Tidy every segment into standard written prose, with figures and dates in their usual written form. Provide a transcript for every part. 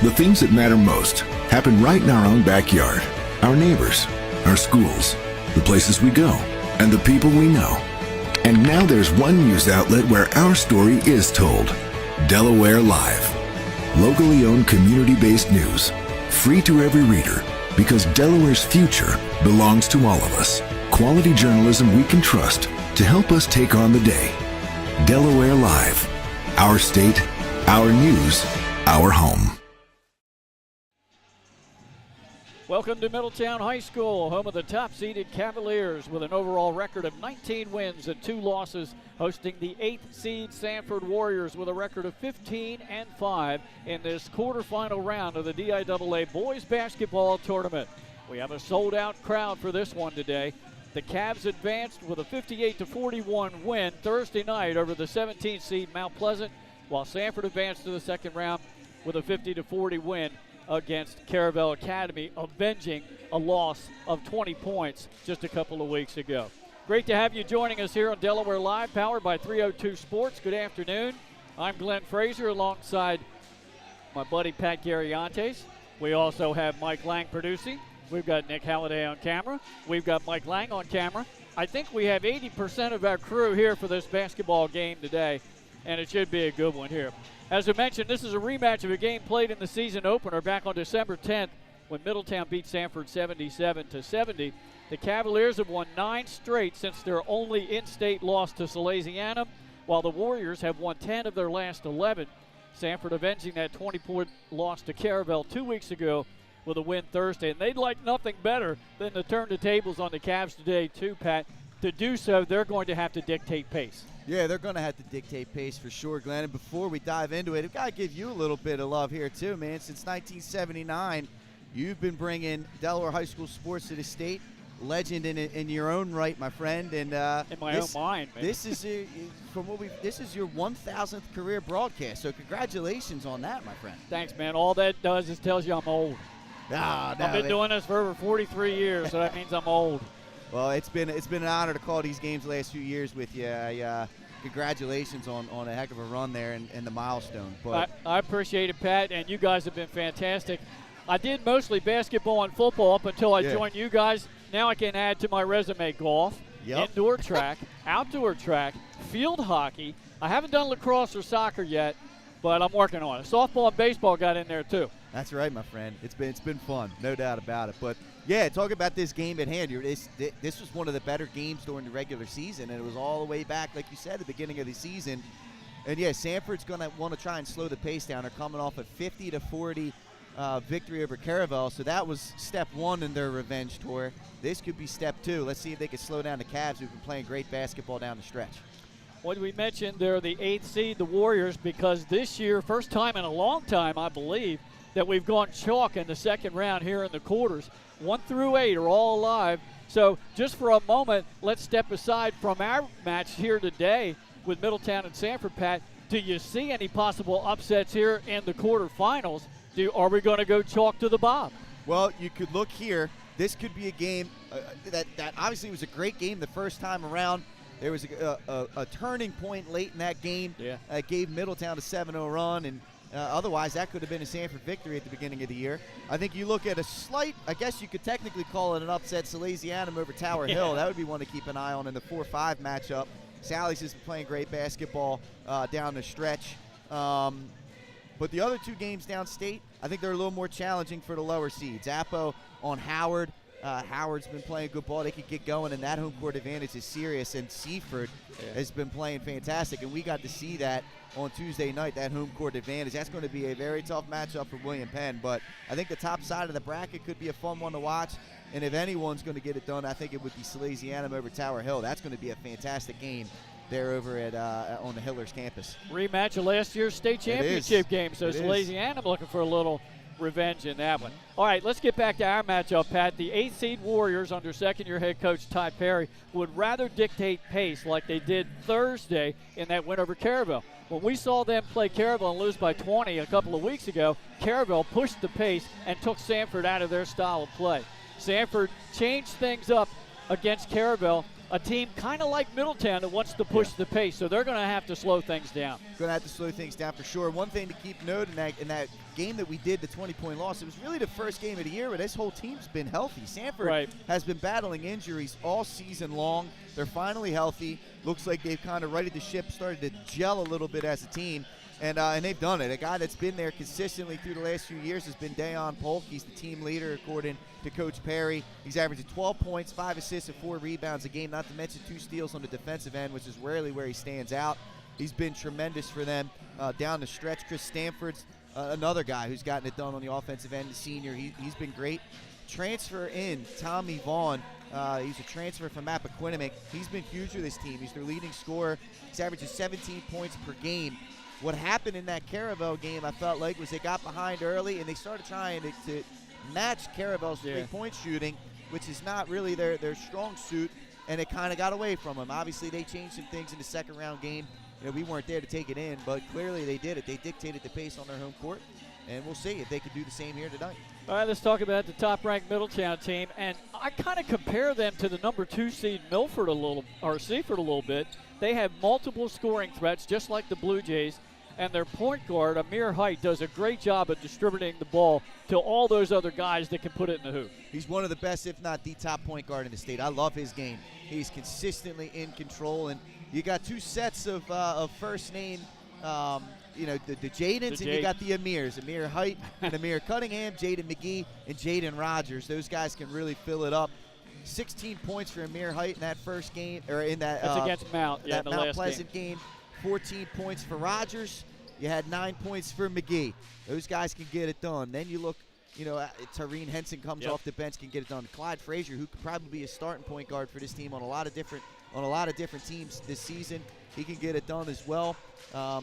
The things that matter most happen right in our own backyard. Our neighbors, our schools, the places we go, and the people we know. And now there's one news outlet where our story is told. Delaware Live. Locally owned, community-based news. Free to every reader, because Delaware's future belongs to all of us. Quality journalism we can trust to help us take on the day. Delaware Live. Our state, our news, our home. Welcome to Middletown High School, home of the top-seeded Cavaliers with an overall record of 19 wins and 2 losses, hosting the 8th seed Sanford Warriors with a record of 15-5 in this quarterfinal round of the DIAA Boys Basketball Tournament. We have a sold-out crowd for this one today. The Cavs advanced with a 58-41 win Thursday night over the 17th seed Mount Pleasant, while Sanford advanced to the second round with a 50-40 win against Caravel Academy, avenging a loss of 20 points just a couple of weeks ago. Great to have you joining us here on Delaware Live, powered by 302 Sports. Good afternoon. I'm Glenn Fraser alongside my buddy Pat Gariantes. We also have Mike Lang producing. We've got Nick Halliday on camera. We've got Mike Lang on camera. I think we have 80% of our crew here for this basketball game today, and it should be a good one here. As I mentioned, this is a rematch of a game played in the season opener back on December 10th when Middletown beat Sanford 77-70. The Cavaliers have won 9 straight since their only in-state loss to Salesianum, while the Warriors have won 10 of their last 11. Sanford avenging that 20-point loss to Caravel 2 weeks ago with a win Thursday. And they'd like nothing better than to turn the tables on the Cavs today too, Pat. To do so, they're going to have to dictate pace. Yeah, they're going to have to dictate pace for sure, Glenn. And before we dive into it, I've got to give you a little bit of love here too, man. Since 1979, you've been bringing Delaware High School sports to the state. Legend in your own right, my friend. And in my own mind, man. This is this is your 1,000th career broadcast. So congratulations on that, my friend. Thanks, man. All that does is tells you I'm old. I've been doing this for over 43 years, so that means I'm old. Well, it's been an honor to call these games the last few years with you. Congratulations on a heck of a run there and the milestone. But I appreciate it, Pat, and you guys have been fantastic. I did mostly basketball and football up until I joined you guys. Now I can add to my resume golf, indoor track, outdoor track, field hockey. I haven't done lacrosse or soccer yet, but I'm working on it. Softball and baseball got in there too. That's right, my friend. It's been fun, no doubt about it. But yeah, talking about this game at hand, this was one of the better games during the regular season, and it was all the way back, like you said, at the beginning of the season. And yeah, Sanford's going to want to try and slow the pace down. They're coming off a 50-40 victory over Caravel, so that was step 1 in their revenge tour. This could be step 2. Let's see if they can slow down the Cavs, who've been playing great basketball down the stretch. Well, we mentioned they're the 8th seed, the Warriors, because this year, first time in a long time, I believe, that we've gone chalk in the second round here in the quarters. 1 through 8 are all alive. So just for a moment, let's step aside from our match here today with Middletown and Sanford, Pat. Do you see any possible upsets here in the quarterfinals? Are we going to go chalk to the bob? Well, you could look here. This could be a game that obviously was a great game the first time around. There was a turning point late in that game. Gave Middletown a 7-0 run, and otherwise, that could have been a Sanford victory at the beginning of the year. I think you look at a slight, I guess you could technically call it an upset, Salesianum over Tower Hill. That would be one to keep an eye on in the 4-5 matchup. Sally's has been playing great basketball down the stretch. But the other 2 games downstate, I think they're a little more challenging for the lower seeds. Appo on Howard. Howard's been playing good ball. They could get going, and that home court advantage is serious. And Seaford has been playing fantastic, and we got to see that on Tuesday night, that home court advantage. That's going to be a very tough matchup for William Penn, but I think the top side of the bracket could be a fun one to watch, and if anyone's going to get it done, I think it would be Salesianum over Tower Hill. That's going to be a fantastic game there over at on the Hillers campus. Rematch of last year's state championship game, so Salesianum looking for a little revenge in that one. All right, let's get back to our matchup, Pat. The 8th seed Warriors under second-year head coach Ty Perry would rather dictate pace like they did Thursday in that win over Caravel. When we saw them play Caravel and lose by 20 a couple of weeks ago, Caravel pushed the pace and took Sanford out of their style of play. Sanford changed things up against Caravel a team kind of like Middletown that wants to push the pace, so they're going to have to slow things down. Going to have to slow things down for sure. One thing to keep note in that game that we did, the 20-point loss, it was really the first game of the year where this whole team's been healthy. Sanford has been battling injuries all season long. They're finally healthy. Looks like they've kind of righted the ship, started to gel a little bit as a team. And they've done it. A guy that's been there consistently through the last few years has been Dayon Polk. He's the team leader, according to Coach Perry. He's averaging 12 points, 5 assists, and 4 rebounds a game, not to mention 2 steals on the defensive end, which is rarely where he stands out. He's been tremendous for them down the stretch. Chris Stanford's another guy who's gotten it done on the offensive end, the senior. He's been great. Transfer in, Tommy Vaughn. He's a transfer from Appoquinimink. He's been huge for this team. He's their leading scorer. He's averaging 17 points per game. What happened in that Caravel game, I felt like, was they got behind early and they started trying to match Caravel's three-point shooting, which is not really their strong suit, and it kind of got away from them. Obviously, they changed some things in the second-round game. We weren't there to take it in, but clearly they did it. They dictated the pace on their home court, and we'll see if they can do the same here tonight. All right, let's talk about the top-ranked Middletown team, and I kind of compare them to the number 2 seed Seaford a little bit. They have multiple scoring threats, just like the Blue Jays. And their point guard, Amir Height, does a great job of distributing the ball to all those other guys that can put it in the hoop. He's one of the best, if not the top point guard in the state. I love his game. He's consistently in control. And you got 2 sets of first name, the Jadens, and you got the Amirs. Amir Height and Amir Cunningham, Jaden McGee, and Jaden Rogers. Those guys can really fill it up. 16 points for Amir Height in that first game, or in that. That's against Mount, that Mount Pleasant game. 14 points for Rogers. You had 9 points for McGee. Those guys can get it done. Then you look, Tareen Henson comes off the bench, can get it done. Clyde Frazier, who could probably be a starting point guard for this team on a lot of different teams this season, he can get it done as well.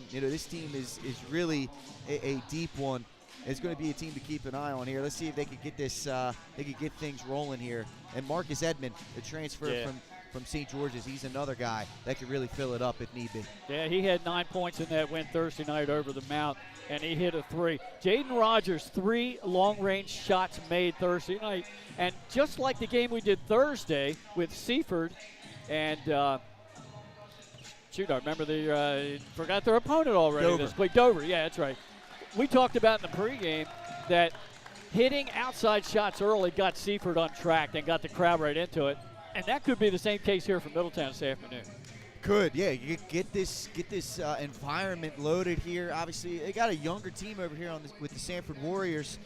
This team is really a deep one. It's going to be a team to keep an eye on here. Let's see if they can get this. They can get things rolling here. And Marcus Edmond, the transfer from St. George's, he's another guy that could really fill it up if need be. Yeah, he had 9 points in that win Thursday night over the Mount, and he hit a 3. Jaden Rogers, 3 long-range shots made Thursday night. And just like the game we did Thursday with Seaford and I remember forgot their opponent already this week. Dover, yeah, that's right. We talked about in the pregame that hitting outside shots early got Seaford on track and got the crowd right into it. And that could be the same case here for Middletown this afternoon. Could, yeah. You get this environment loaded here. Obviously, they got a younger team over here with the Sanford Warriors.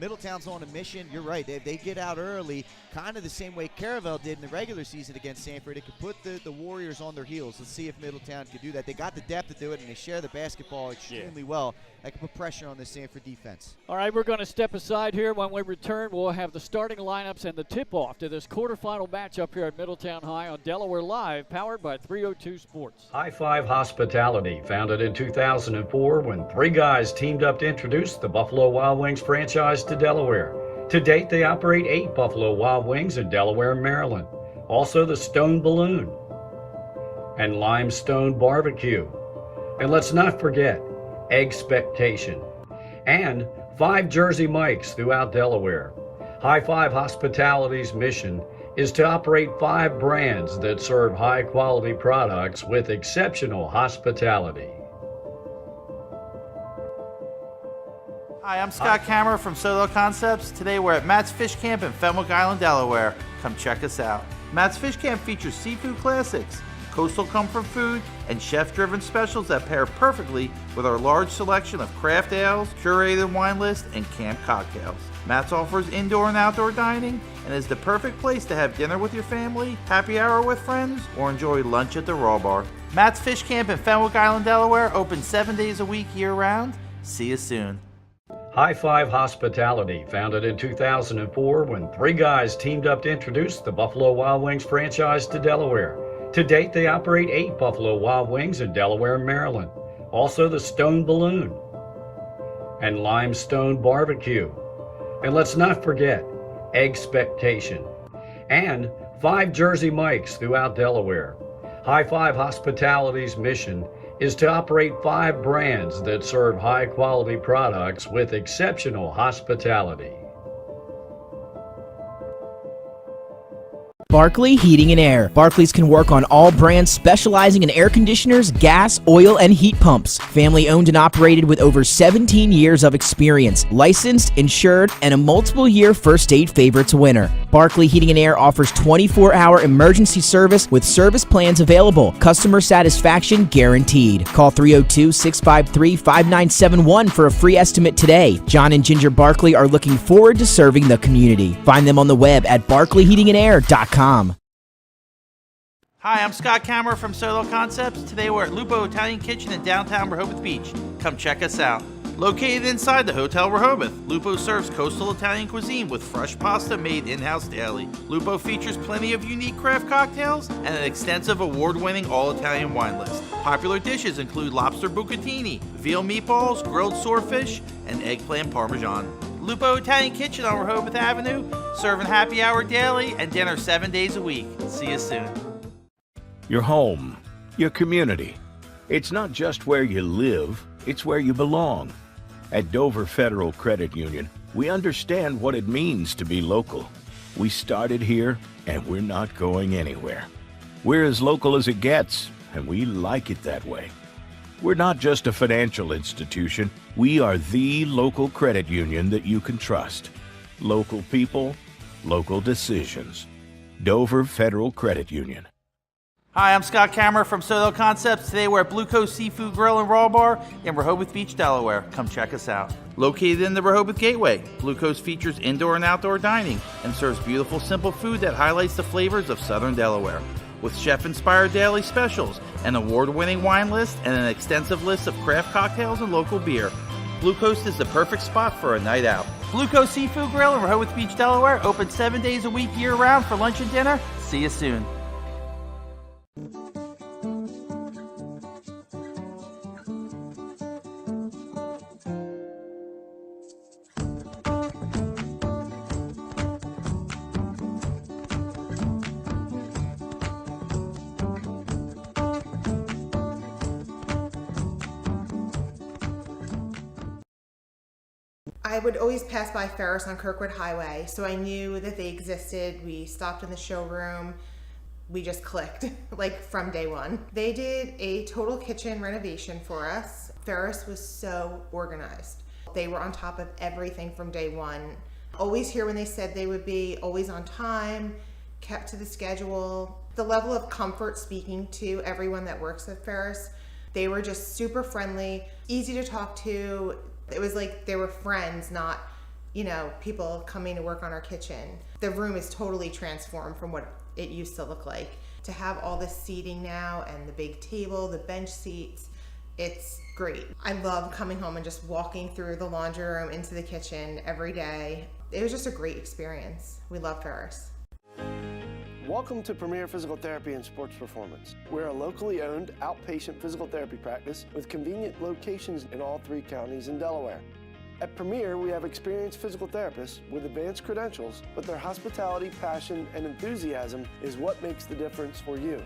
Middletown's on a mission. You're right. They get out early, kind of the same way Caravel did in the regular season against Sanford. It could put the Warriors on their heels. Let's see if Middletown can do that. They got the depth to do it, and they share the basketball extremely well. That can put pressure on the Sanford defense. All right, we're going to step aside here. When we return, we'll have the starting lineups and the tip-off to this quarterfinal matchup here at Middletown High on Delaware Live, powered by 302 Sports. High Five Hospitality, founded in 2004 when 3 guys teamed up to introduce the Buffalo Wild Wings franchise to Delaware. To date, they operate 8 Buffalo Wild Wings in Delaware and Maryland. Also the Stone Balloon and Limestone Barbecue. And let's not forget Expectation and 5 Jersey Mikes throughout Delaware. High Five Hospitality's mission is to operate 5 brands that serve high-quality products with exceptional hospitality. Hi, I'm Scott Kammerer from Solo Concepts. Today we're at Matt's Fish Camp in Fenwick Island, Delaware. Come check us out. Matt's Fish Camp features seafood classics, coastal comfort food, and chef-driven specials that pair perfectly with our large selection of craft ales, curated wine list, and camp cocktails. Matt's offers indoor and outdoor dining and is the perfect place to have dinner with your family, happy hour with friends, or enjoy lunch at the Raw Bar. Matt's Fish Camp in Fenwick Island, Delaware, open 7 days a week year-round. See you soon. High Five Hospitality, founded in 2004 when 3 guys teamed up to introduce the Buffalo Wild Wings franchise to Delaware. To date, they operate 8 Buffalo Wild Wings in Delaware and Maryland. Also the Stone Balloon and Limestone Barbecue. And let's not forget Expectation and 5 Jersey Mikes throughout Delaware. High Five Hospitality's mission is to operate 5 brands that serve high-quality products with exceptional hospitality. Barkley Heating and Air. Barkley's can work on all brands specializing in air conditioners, gas, oil, and heat pumps. Family owned and operated with over 17 years of experience. Licensed, insured, and a multiple-year First Aid Favorites winner. Barkley Heating and Air offers 24-hour emergency service with service plans available. Customer satisfaction guaranteed. Call 302-653-5971 for a free estimate today. John and Ginger Barkley are looking forward to serving the community. Find them on the web at barkleyheatingandair.com. Hi, I'm Scott Kammerer from Solo Concepts. Today we're at Lupo Italian Kitchen in downtown Rehoboth Beach. Come check us out. Located inside the Hotel Rehoboth, Lupo serves coastal Italian cuisine with fresh pasta made in-house daily. Lupo features plenty of unique craft cocktails and an extensive award-winning all-Italian wine list. Popular dishes include lobster bucatini, veal meatballs, grilled swordfish, and eggplant parmesan. Lupo Italian Kitchen on Rehoboth Avenue, serving happy hour daily and dinner 7 days a week. See you soon. Your home, your community. It's not just where you live, it's where you belong. At Dover Federal Credit Union, we understand what it means to be local. We started here, and we're not going anywhere. We're as local as it gets, and we like it that way. We're not just a financial institution, we are the local credit union that you can trust. Local people, local decisions. Dover Federal Credit Union. Hi, I'm Scott Kammerer from Solo Concepts. Today we're at Blue Coast Seafood Grill and Raw Bar in Rehoboth Beach, Delaware. Come check us out. Located in the Rehoboth Gateway, Blue Coast features indoor and outdoor dining and serves beautiful, simple food that highlights the flavors of Southern Delaware. With chef-inspired daily specials, an award-winning wine list, and an extensive list of craft cocktails and local beer, Blue Coast is the perfect spot for a night out. Blue Coast Seafood Grill in Rehoboth Beach, Delaware, open 7 days a week year-round for lunch and dinner. See you soon. I would always pass by Ferris on Kirkwood Highway, so I knew that they existed. We stopped in the showroom. We just clicked, like from day one. They did a total kitchen renovation for us. Ferris was so organized. They were on top of everything from day one. Always here when they said they would be, always on time, kept to the schedule. The level of comfort speaking to everyone that works at Ferris, they were just super friendly, easy to talk to. It was like they were friends, not, people coming to work on our kitchen. The room is totally transformed from what it used to look like. To have all this seating now and the big table, the bench seats, it's great. I love coming home and just walking through the laundry room into the kitchen every day. It was just a great experience. We love Ferris. Welcome to Premier Physical Therapy and Sports Performance. We're a locally owned outpatient physical therapy practice with convenient locations in all 3 counties in Delaware. At Premier, we have experienced physical therapists with advanced credentials, but their hospitality, passion, and enthusiasm is what makes the difference for you.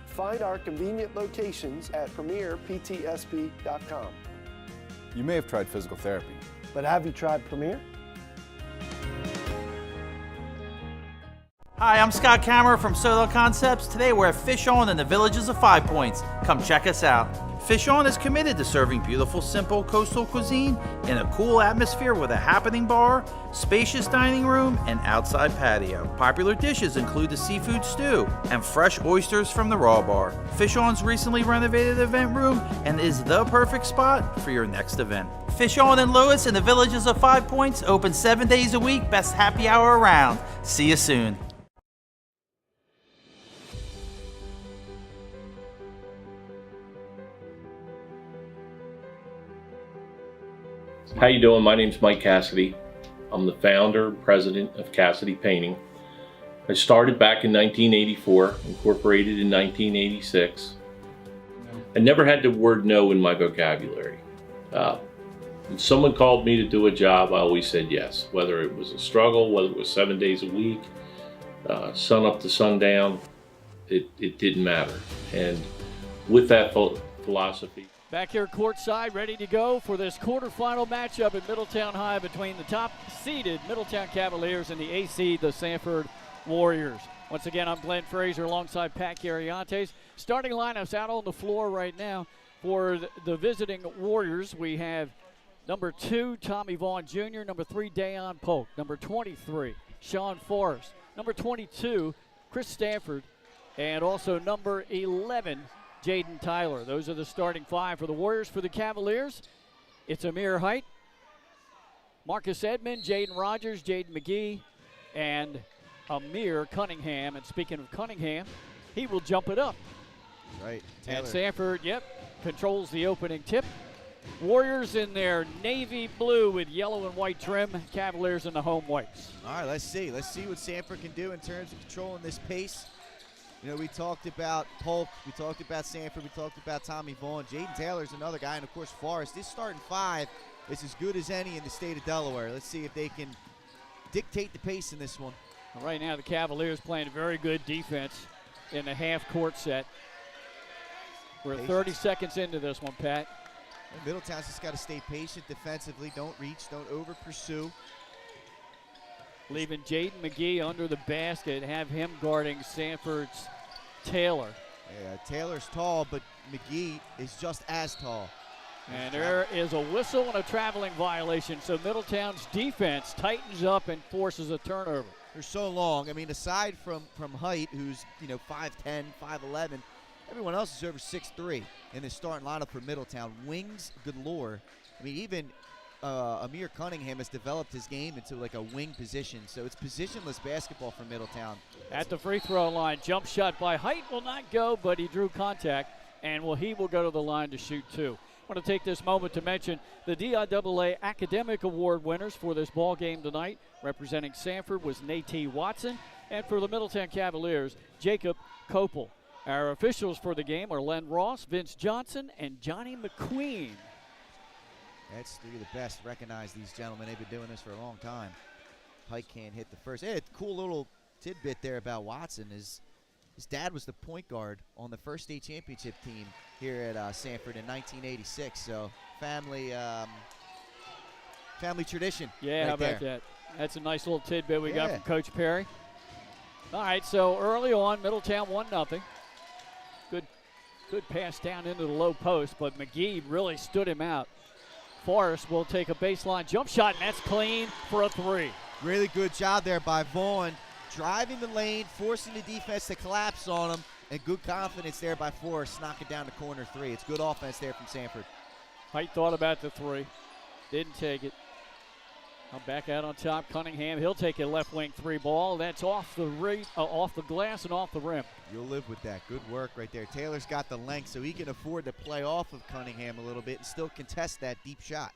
Find our convenient locations at premierptsp.com. You may have tried physical therapy, but have you tried Premier? Hi, I'm Scott Kammerer from Solo Concepts. Today we're at Fish On in the Villages of 5 Points. Come check us out. Fish On is committed to serving beautiful, simple coastal cuisine in a cool atmosphere with a happening bar, spacious dining room, and outside patio. Popular dishes include the seafood stew and fresh oysters from the Raw Bar. Fish On's recently renovated event room and is the perfect spot for your next event. Fish On in Lewis in the Villages of 5 Points, open 7 days a week, best happy hour around. See you soon. How you doing? My name's Mike Cassidy. I'm the founder and president of Cassidy Painting. I started back in 1984, incorporated in 1986. I never had the word no in my vocabulary. When someone called me to do a job, I always said yes. Whether it was a struggle, whether it was 7 days a week, sun up to sundown, it didn't matter. And with that philosophy, back here courtside, ready to go for this quarterfinal matchup at Middletown High between the top-seeded Middletown Cavaliers and the A-seed, the Sanford Warriors. Once again, I'm Glenn Fraser alongside Pat Gariantes. Starting lineups out on the floor right now for the visiting Warriors. We have number 2, Tommy Vaughn Jr., number 3, Dayon Polk, number 23, Sean Forrest, number 22, Chris Sanford, and also number 11, Jaden Tyler. Those are the starting 5 for the Warriors. For the Cavaliers, it's Amir Height, Marcus Edmond, Jaden Rogers, Jaden McGee, and Amir Cunningham. And speaking of Cunningham, he will jump it up. Right. Taylor. And Sanford, controls the opening tip. Warriors in their navy blue with yellow and white trim. Cavaliers in the home whites. All right, let's see. Let's see what Sanford can do in terms of controlling this pace. You know, we talked about Polk, we talked about Sanford, we talked about Tommy Vaughn. Jaden Taylor's another guy, and of course Forrest. This starting 5 is as good as any in the state of Delaware. Let's see if they can dictate the pace in this one. Right now, the Cavaliers playing a very good defense in the half-court set. We're 30 seconds into this one, Pat. And Middletown's just got to stay patient defensively. Don't reach, don't over-pursue. Leaving Jaden McGee under the basket, have him guarding Sanford's Taylor. Yeah, Taylor's tall, but McGee is just as tall. And there is a whistle and a traveling violation, so Middletown's defense tightens up and forces a turnover. They're so long. I mean, aside from Height, who's 5'10", 5'11", everyone else is over 6'3" in this starting lineup for Middletown. Wings galore. I mean, even Amir Cunningham has developed his game into like a wing position, so it's positionless basketball for Middletown. At the free throw line, jump shot by Height will not go, but he drew contact, and he will go to the line to shoot 2. I want to take this moment to mention the DIAA Academic Award winners for this ball game tonight. Representing Sanford was Nate Watson, and for the Middletown Cavaliers, Jacob Kopel. Our officials for the game are Len Ross, Vince Johnson, and Johnny McQueen. That's 3 of the best. Recognize these gentlemen. They've been doing this for a long time. Pike can't hit the first. Hey, cool little tidbit there about Watson is his dad was the point guard on the first state championship team here at Sanford in 1986. So family tradition. Yeah, right how about there. that? That's a nice little tidbit we got from Coach Perry. All right, so early on, Middletown 1-0. Good pass down into the low post, but McGee really stood him out. Forrest will take a baseline jump shot, and that's clean for a 3. Really good job there by Vaughn, driving the lane, forcing the defense to collapse on him, and good confidence there by Forrest, knocking down the corner 3. It's good offense there from Sanford. Height thought about the 3, didn't take it. Now back out on top, Cunningham. He'll take a left wing 3 ball. That's off the glass and off the rim. You'll live with that. Good work right there. Taylor's got the length, so he can afford to play off of Cunningham a little bit and still contest that deep shot.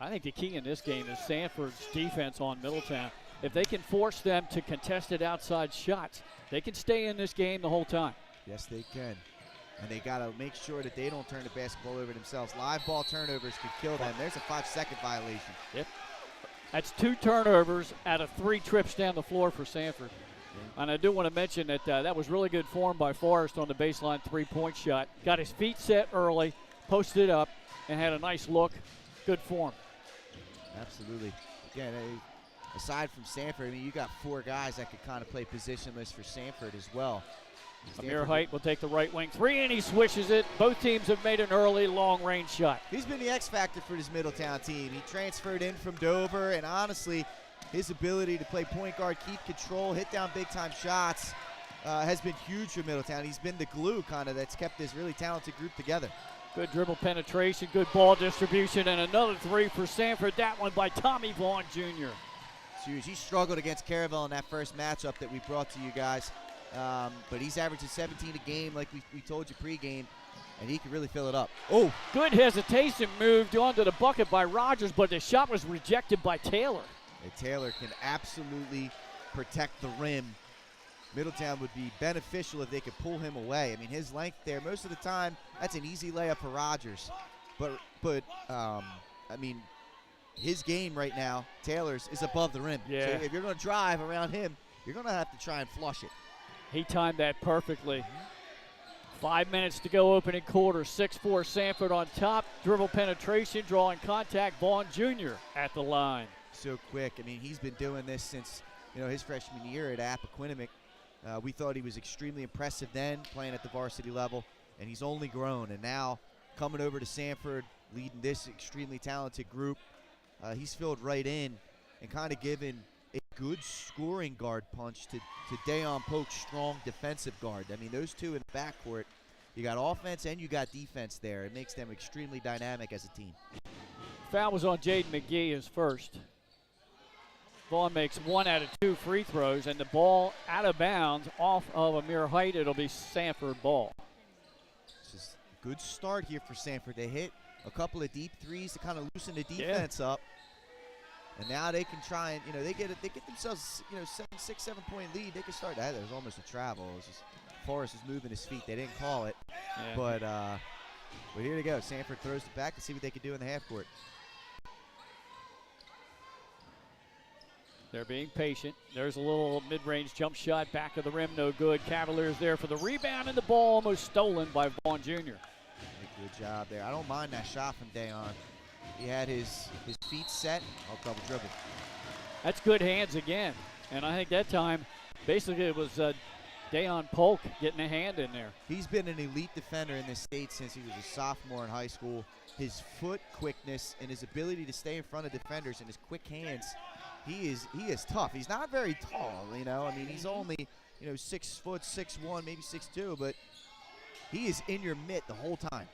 I think the key in this game is Sanford's defense on Middletown. If they can force them to contested outside shots, they can stay in this game the whole time. Yes, they can. And they got to make sure that they don't turn the basketball over themselves. Live ball turnovers could kill them. There's a 5-second violation. Yep. That's 2 turnovers out of 3 trips down the floor for Sanford. And I do want to mention that that was really good form by Forrest on the baseline 3-point shot. Got his feet set early, posted up, and had a nice look. Good form. Absolutely. Again, aside from Sanford, I mean, you got 4 guys that could kind of play positionless for Sanford as well. Amir Height will take the right wing 3, and he swishes it. Both teams have made an early long-range shot. He's been the X factor for this Middletown team. He transferred in from Dover, and honestly, his ability to play point guard, keep control, hit down big-time shots has been huge for Middletown. He's been the glue kind of that's kept this really talented group together. Good dribble penetration, good ball distribution, and another 3 for Sanford. That one by Tommy Vaughn Jr. It's huge. He struggled against Caravel in that first matchup that we brought to you guys. But he's averaging 17 a game like we told you pregame, and he can really fill it up. Oh! Good hesitation, moved onto the bucket by Rogers, but the shot was rejected by Taylor. And Taylor can absolutely protect the rim. Middletown would be beneficial if they could pull him away. I mean, his length there, most of the time, that's an easy layup for Rogers. But I mean, his game right now, Taylor's, is above the rim. Yeah. So if you're going to drive around him, you're going to have to try and flush it. He timed that perfectly. 5 minutes to go opening quarter. 6-4 Sanford on top. Dribble penetration, drawing contact. Vaughn Jr. at the line. So quick. I mean, he's been doing this since his freshman year at Appoquinimink. We thought he was extremely impressive then, playing at the varsity level, and he's only grown. And now coming over to Sanford, leading this extremely talented group, he's filled right in and kind of given a good scoring guard punch to Dayon Polk's strong defensive guard. I mean, those two in the backcourt, you got offense and you got defense there. It makes them extremely dynamic as a team. Foul was on Jaden McGee, his first. Vaughn makes 1 out of 2 free throws, and the ball out of bounds off of Amir Height. It'll be Sanford ball. This is a good start here for Sanford. They hit a couple of deep threes to kind of loosen the defense up. And now they can try and, they get themselves, 6, 7 point lead. They can start that. There's almost a travel. It was just Forrest was moving his feet. They didn't call it. Yeah. But here they go. Sanford throws it back to see what they can do in the half court. They're being patient. There's a little mid-range jump shot, back of the rim, no good. Cavaliers there for the rebound, and the ball almost stolen by Vaughn Jr. Good job there. I don't mind that shot from Dayon. He had his feet set. I'll double dribble. That's good hands again. And I think that time, basically it was Dayon Polk getting a hand in there. He's been an elite defender in this state since he was a sophomore in high school. His foot quickness and his ability to stay in front of defenders and his quick hands, he is tough. He's not very tall, I mean, he's only, 6 foot, 6'1", maybe 6'2", but he is in your mitt the whole time.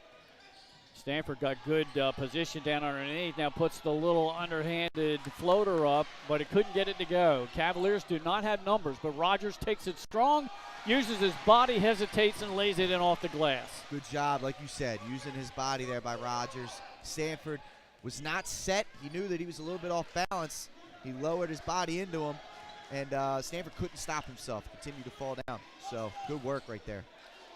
Stanford got good position down underneath. Now puts the little underhanded floater up, but it couldn't get it to go. Cavaliers do not have numbers, but Rogers takes it strong, uses his body, hesitates, and lays it in off the glass. Good job, like you said, using his body there by Rogers. Stanford was not set. He knew that he was a little bit off balance. He lowered his body into him, and Stanford couldn't stop himself, continued to fall down. So good work right there.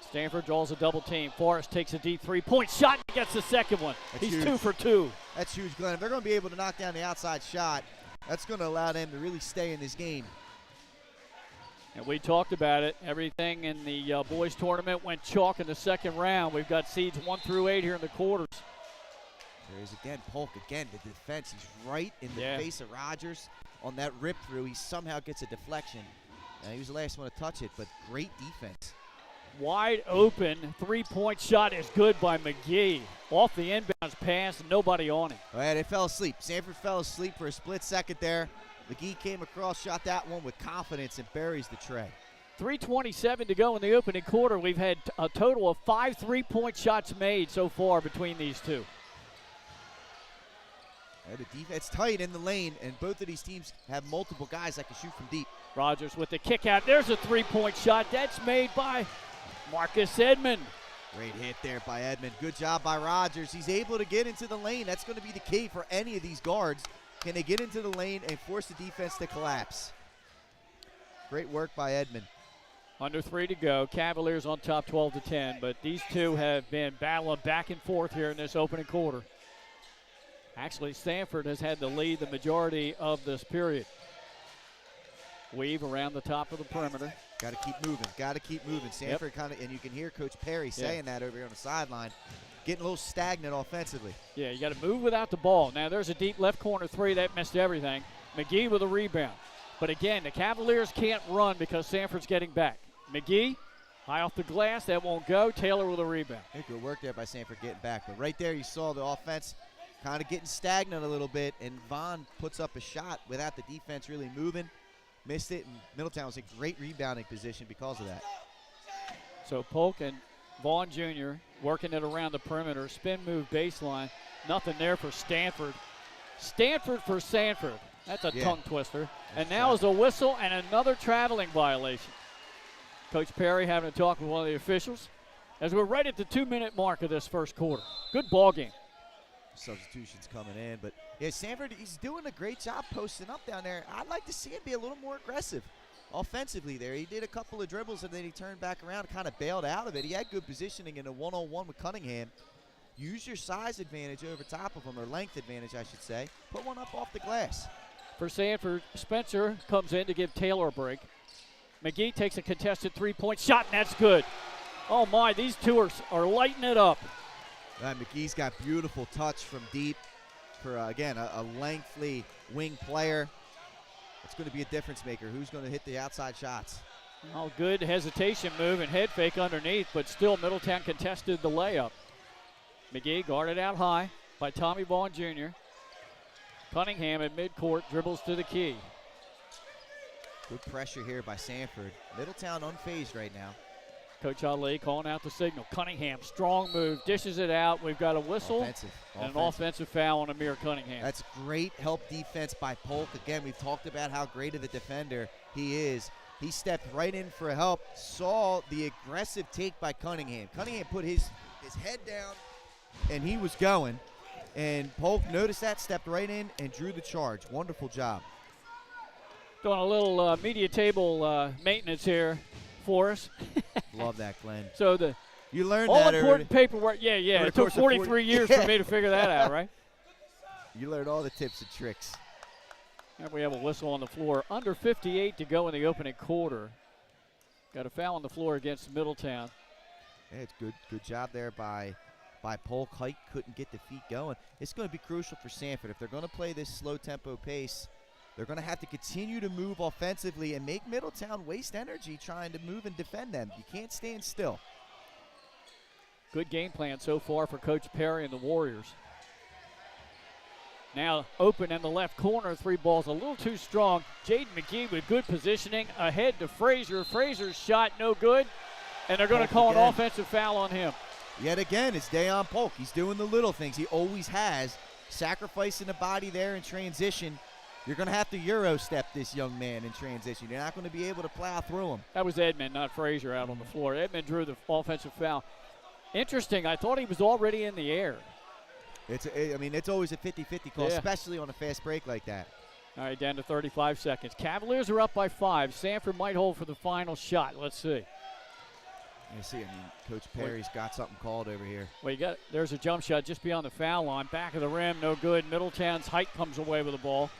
Stanford draws a double team. Forrest takes a deep three-point shot and gets the second one. He's huge. 2 for 2. That's huge, Glenn. If they're going to be able to knock down the outside shot, that's going to allow them to really stay in this game. And we talked about it. Everything in the boys tournament went chalk in the second round. We've got seeds 1 through 8 here in the quarters. There is again Polk, again, the defense. He's right in the face of Rogers on that rip through. He somehow gets a deflection. And he was the last one to touch it, but great defense. Wide open three-point shot is good by McGee. Off the inbounds pass, nobody on him. Oh, yeah, they fell asleep. Sanford fell asleep for a split second there. McGee came across, shot that one with confidence, and buries the tray. 3:27 to go in the opening quarter. We've had a total of 5 3-point shots made so far between these two. Yeah, the defense tight in the lane, and both of these teams have multiple guys that can shoot from deep. Rogers with the kick out. There's a 3-point shot. That's made by Marcus Edmond. Great hit there by Edmond. Good job by Rogers. He's able to get into the lane. That's going to be the key for any of these guards. Can they get into the lane and force the defense to collapse? Great work by Edmond. Under 3 to go. Cavaliers on top 12-10, but these two have been battling back and forth here in this opening quarter. Actually, Sanford has had the lead the majority of this period. Weave around the top of the perimeter. Got to keep moving. Got to keep moving. Sanford kind of, and you can hear Coach Perry saying that over here on the sideline, getting a little stagnant offensively. Yeah, you got to move without the ball. Now there's a deep left corner three that missed everything. McGee with a rebound. But again, the Cavaliers can't run because Sanford's getting back. McGee, high off the glass, that won't go. Taylor with a rebound. Hey, good work there by Sanford getting back. But right there you saw the offense kind of getting stagnant a little bit, and Vaughn puts up a shot without the defense really moving. Missed it, and Middletown was in great rebounding position because of that. So Polk and Vaughn Jr. working it around the perimeter. Spin move baseline. Nothing there for Stanford. Stanford for Sanford. That's a tongue twister. And now is a whistle and another traveling violation. Coach Perry having a talk with one of the officials as we're right at the 2-minute mark of this first quarter. Good ball game. Substitutions coming in, but yeah, Sanford, he's doing a great job posting up down there. I'd like to see him be a little more aggressive offensively there. He did a couple of dribbles and then he turned back around and kind of bailed out of it. He had good positioning in a one-on-one with Cunningham. Use your size advantage over top of him, or length advantage, I should say. Put one up off the glass. For Sanford, Spencer comes in to give Taylor a break. McGee takes a contested 3-point shot, and that's good. Oh my, these two are lighting it up. McGee's got beautiful touch from deep for, again, a lengthy wing player. It's going to be a difference maker. Who's going to hit the outside shots? Well, good hesitation move and head fake underneath, but still Middletown contested the layup. McGee guarded out high by Tommy Vaughn Jr. Cunningham at midcourt dribbles to the key. Good pressure here by Sanford. Middletown unfazed right now. Coach Ali calling out the signal. Cunningham, strong move, dishes it out. We've got a whistle and an offensive foul on Amir Cunningham. That's great help defense by Polk. Again, we've talked about how great of a defender he is. He stepped right in for help, saw the aggressive take by Cunningham. Cunningham put his head down, and he was going. And Polk noticed that, stepped right in, and drew the charge. Wonderful job. Doing a little media table maintenance here for us. Love that, Glenn. So you learned all that important paperwork. Yeah. It took 43 years for me to figure that out, right? You learned all the tips and tricks. And we have a whistle on the floor. Under 58 to go in the opening quarter. Got a foul on the floor against Middletown. Yeah, it's good job there by Polk. Height couldn't get the feet going. It's going to be crucial for Sanford. If they're going to play this slow tempo pace, they're going to have to continue to move offensively and make Middletown waste energy trying to move and defend them. You can't stand still. Good game plan so far for Coach Perry and the Warriors. Now open in the left corner, 3 balls a little too strong. Jaden McGee with good positioning, ahead to Frazier. Frazier's shot no good, and they're going to call an offensive foul on him. Yet again, it's Dayon Polk. He's doing the little things. He always has, sacrificing the body there in transition. You're going to have to Euro step this young man in transition. You're not going to be able to plow through him. That was Edmond, not Frazier, out on the floor. Edmond drew the offensive foul. Interesting, I thought he was already in the air. It's always a 50-50 call, especially on a fast break like that. All right, down to 35 seconds. Cavaliers are up by 5. Sanford might hold for the final shot. Let's see. You see, Coach Perry's got something called over here. Well, there's a jump shot just beyond the foul line. Back of the rim, no good. Middletown's Height comes away with the ball.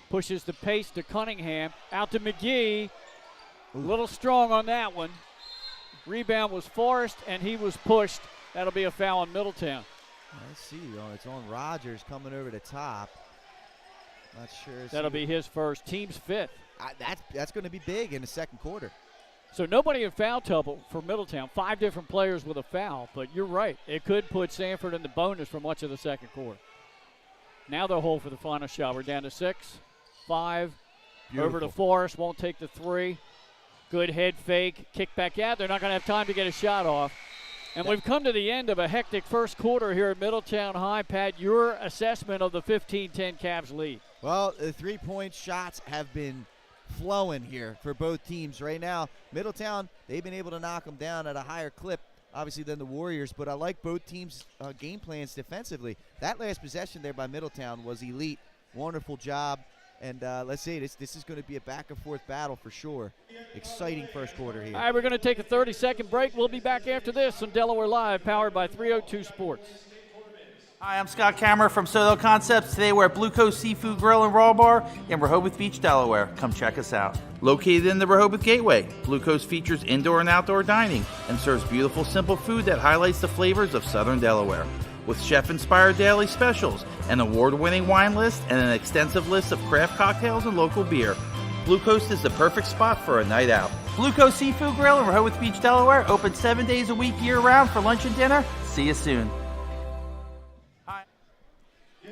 Pushes the pace to Cunningham. Out to McGee. A little strong on that one. Rebound was Forrest, and he was pushed. That'll be a foul on Middletown. Let's see. It's on Rogers coming over the top. Not sure. That'll be his first. Team's 5th. That's going to be big in the second quarter. So nobody in foul trouble for Middletown. 5 different players with a foul. But you're right. It could put Sanford in the bonus for much of the second quarter. Now they'll hold for the final shot. We're down to 6, 5. Beautiful. Over to Forrest. Won't take the 3. Good head fake. Kick back out. They're not going to have time to get a shot off. And we've come to the end of a hectic first quarter here at Middletown High. Pat, your assessment of the 15-10 Cavs lead. Well, the 3-point shots have been flowing here for both teams right now. Middletown, they've been able to knock them down at a higher clip, obviously, than the Warriors, but I like both teams' game plans defensively. That last possession there by Middletown was elite. Wonderful job. And let's see, this is going to be a back-and-forth battle for sure. Exciting first quarter here. All right, we're going to take a 30-second break. We'll be back after this on Delaware Live, powered by 302 Sports. Hi, I'm Scott Kammerer from Soto Concepts. Today we're at Blue Coast Seafood Grill and Raw Bar in Rehoboth Beach, Delaware. Come check us out. Located in the Rehoboth Gateway, Blue Coast features indoor and outdoor dining and serves beautiful, simple food that highlights the flavors of Southern Delaware. With chef-inspired daily specials, an award-winning wine list, and an extensive list of craft cocktails and local beer, Blue Coast is the perfect spot for a night out. Blue Coast Seafood Grill in Rehoboth Beach, Delaware, open 7 days a week year-round for lunch and dinner. See you soon.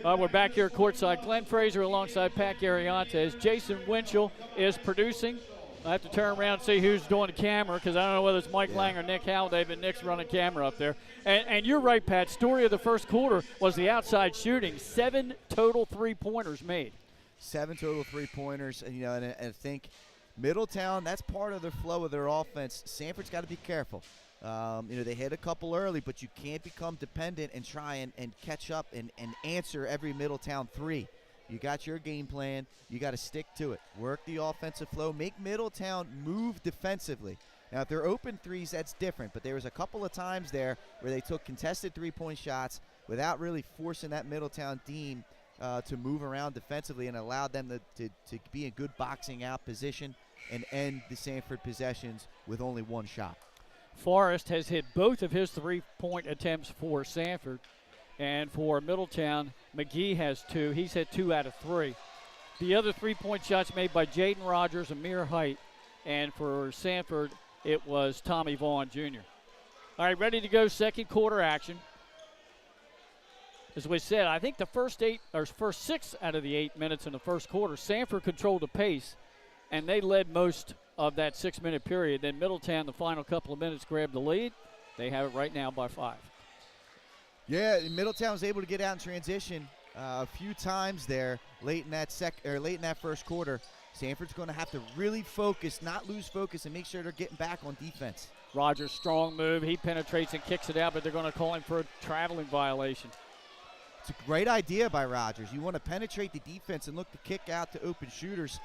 We're back here courtside. Glenn Frazier alongside Pat Gariantes. Jason Winchell is producing. I have to turn around and see who's doing the camera because I don't know whether it's Mike Lang or Nick Halliday, but Nick's running camera up there. And you're right, Pat. Story of the first quarter was the outside shooting. 7 total three-pointers made. 7 total three-pointers. And I think Middletown, that's part of the flow of their offense. Sanford's got to be careful. They hit a couple early, but you can't become dependent and try and catch up and answer every Middletown 3. You got your game plan. You got to stick to it. Work the offensive flow. Make Middletown move defensively. Now, if they're open threes, that's different. But there was a couple of times there where they took contested three-point shots without really forcing that Middletown team to move around defensively and allowed them to be in good boxing out position and end the Sanford possessions with only 1 shot. Forrest has hit both of his three-point attempts for Sanford. And for Middletown, McGee has 2. He's hit 2 out of 3. The other 3-point shots made by Jaden Rogers, Amir Height, and for Sanford, it was Tommy Vaughn Jr. All right, ready to go, second quarter action. As we said, I think the first 6 out of the 8 minutes in the first quarter, Sanford controlled the pace, and they led most of that 6-minute period. Then Middletown, the final couple of minutes, grabbed the lead. They have it right now by 5. Yeah, Middletown was able to get out in transition a few times there late in that first quarter. Sanford's going to have to really focus, not lose focus, and make sure they're getting back on defense. Rogers, strong move. He penetrates and kicks it out, but they're going to call him for a traveling violation. It's a great idea by Rogers. You want to penetrate the defense and look to kick out to open shooters.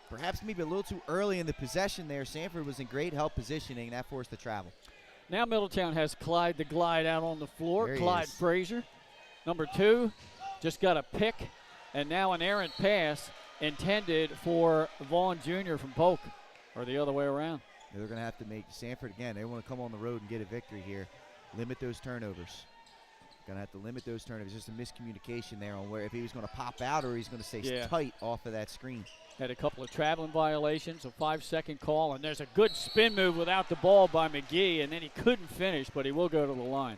Perhaps maybe a little too early in the possession there. Sanford was in great help positioning, and that forced the travel. Now Middletown has Clyde the Glide out on the floor. There he Clyde is. Frazier, number 2, just got a pick, and now an errant pass intended for Vaughn Jr. from Polk, or the other way around. They're going to have to make Sanford, again, they want to come on the road and get a victory here. Limit those turnovers. Going to have to limit those turnovers. Just a miscommunication there on where if he was going to pop out or he's going to stay tight off of that screen. Had a couple of traveling violations, a 5-second call, and there's a good spin move without the ball by McGee, and then he couldn't finish, but he will go to the line.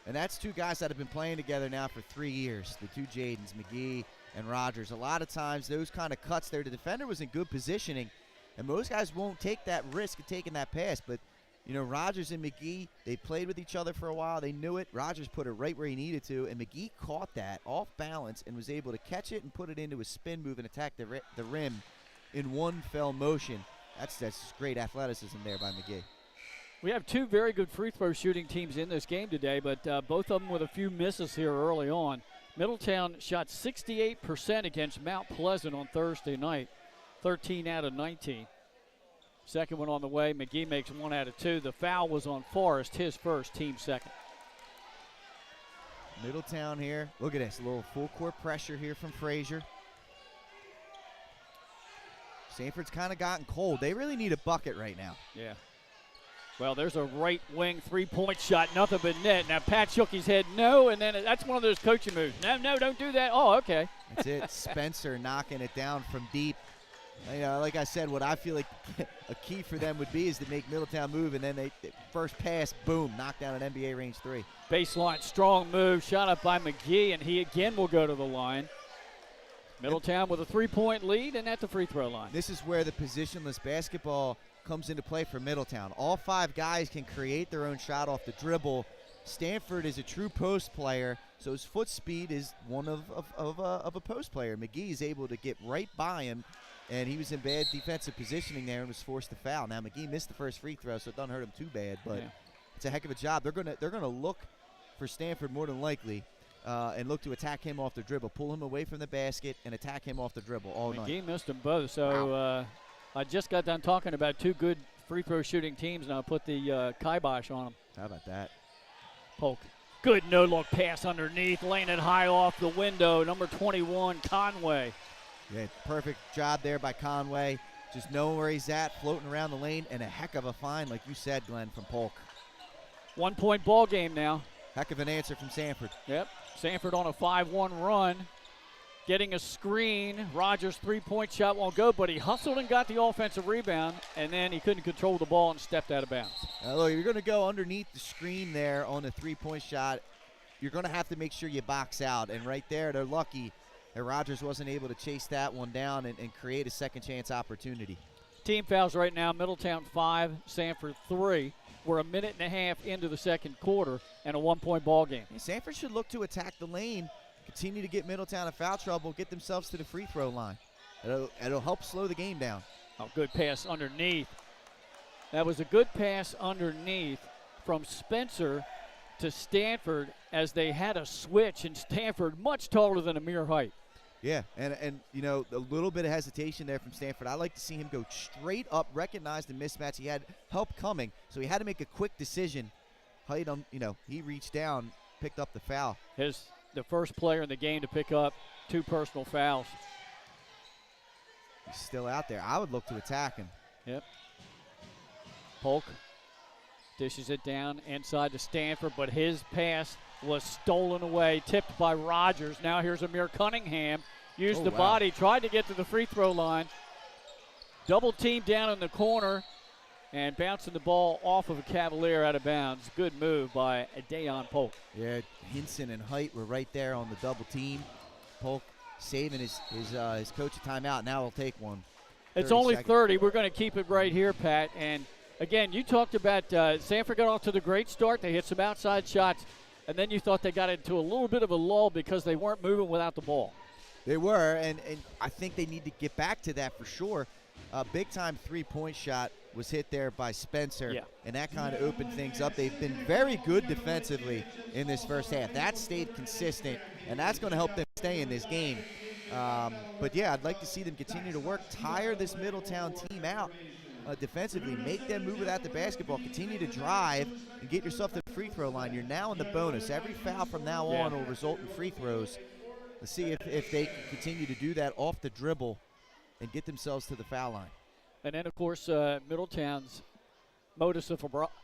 And that's two guys that have been playing together now for 3 years, the two Jadens, McGee and Rogers. A lot of times those kind of cuts there, the defender was in good positioning, and most guys won't take that risk of taking that pass, but you know, Rogers and McGee, they played with each other for a while. They knew it. Rogers put it right where he needed to, and McGee caught that off balance and was able to catch it and put it into a spin move and attack the rim in one fell motion. That's great athleticism there by McGee. We have 2 very good free throw shooting teams in this game today, but both of them with a few misses here early on. Middletown shot 68% against Mount Pleasant on Thursday night, 13 out of 19. Second one on the way. McGee makes 1 out of 2. The foul was on Forrest, his first, team second. Middletown here. Look at this. A little full court pressure here from Frazier. Sanford's kind of gotten cold. They really need a bucket right now. Yeah. Well, there's a right wing 3-point shot, nothing but net. Now, Pat shook his head no, and then that's one of those coaching moves. No, don't do that. Oh, okay. That's it. Spencer knocking it down from deep. Like I said, what I feel like a key for them would be is to make Middletown move, and then they first pass, boom, knock down an NBA range 3. Baseline, strong move, shot up by McGee, and he again will go to the line. Middletown with a 3-point lead and at the free throw line. This is where the positionless basketball comes into play for Middletown. All 5 guys can create their own shot off the dribble. Stanford is a true post player, so his foot speed is one of a post player. McGee is able to get right by him, and he was in bad defensive positioning there and was forced to foul. Now McGee missed the first free throw, so it doesn't hurt him too bad, but it's a heck of a job. They're gonna look for Stanford more than likely and look to attack him off the dribble, pull him away from the basket, and attack him off the dribble all night. McGee missed them both, so I just got done talking about 2 good free throw shooting teams, and I'll put the kibosh on them. How about that? Polk. Good no-look pass underneath, laying it high off the window. Number 21, Conway. Yeah, perfect job there by Conway. Just knowing where he's at, floating around the lane, and a heck of a find, like you said, Glenn, from Polk. 1-point ball game now. Heck of an answer from Sanford. Yep. Sanford on a 5-1 run. Getting a screen. Rogers' 3-point shot won't go, but he hustled and got the offensive rebound, and then he couldn't control the ball and stepped out of bounds. Look, you're going to go underneath the screen there on the 3-point shot. You're going to have to make sure you box out, and right there, they're lucky that Rogers wasn't able to chase that one down and create a second chance opportunity. Team fouls right now, Middletown 5, Sanford 3. We're a minute and a half into the second quarter and a 1-point ball game. And Sanford should look to attack the lane, continue to get Middletown in foul trouble, get themselves to the free throw line. It'll help slow the game down. Oh, good pass underneath. That was a good pass underneath from Spencer to Stanford as they had a switch, and Stanford much taller than Amir Height. Yeah, and you know, a little bit of hesitation there from Stanford. I like to see him go straight up, recognize the mismatch. He had help coming, so he had to make a quick decision. Height, he reached down, picked up the foul. The first player in the game to pick up 2 personal fouls. He's still out there. I would look to attack him. Yep. Polk dishes it down inside to Stanford, but his pass was stolen away, tipped by Rogers. Now here's Amir Cunningham. used the body, tried to get to the free throw line. Double team down in the corner and bouncing the ball off of a Cavalier out of bounds. Good move by Dayon Polk. Yeah, Hinson and Height were right there on the double team. Polk saving his coach a timeout. Now he'll take one. It's only 30. We're going to keep it right here, Pat. And, again, you talked about Sanford got off to the great start. They hit some outside shots, and then you thought they got into a little bit of a lull because they weren't moving without the ball. They were, and I think they need to get back to that for sure. A big-time three-point shot was hit there by Spencer, and that kind of opened things up. They've been very good defensively in this first half. That stayed consistent, and that's going to help them stay in this game. But, yeah, I'd like to see them continue to work, tire this Middletown team out defensively, make them move without the basketball, continue to drive, and get yourself to the free throw line. You're now in the bonus. Every foul from now on will result in free throws. Let's see if they can continue to do that off the dribble and get themselves to the foul line. And then, of course, Middletown's modus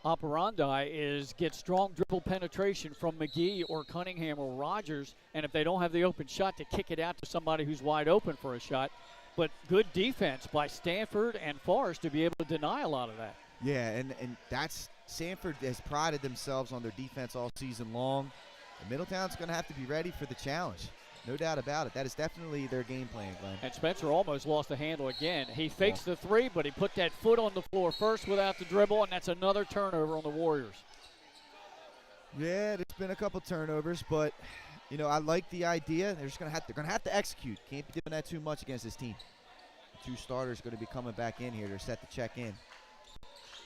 operandi is get strong dribble penetration from McGee or Cunningham or Rogers, and if they don't have the open shot, to kick it out to somebody who's wide open for a shot. But good defense by Sanford and Forrest to be able to deny a lot of that. Yeah, and that's Sanford has prided themselves on their defense all season long. And Middletown's going to have to be ready for the challenge. No doubt about it. That is definitely their game plan, Glenn. And Spencer almost lost the handle again. He fakes the three, but he put that foot on the floor first without the dribble, and that's another turnover on the Warriors. Yeah, there's been a couple turnovers, but you know, I like the idea. They're going to have to execute. Can't be doing that too much against this team. The 2 starters going to be coming back in here. They're set to check in.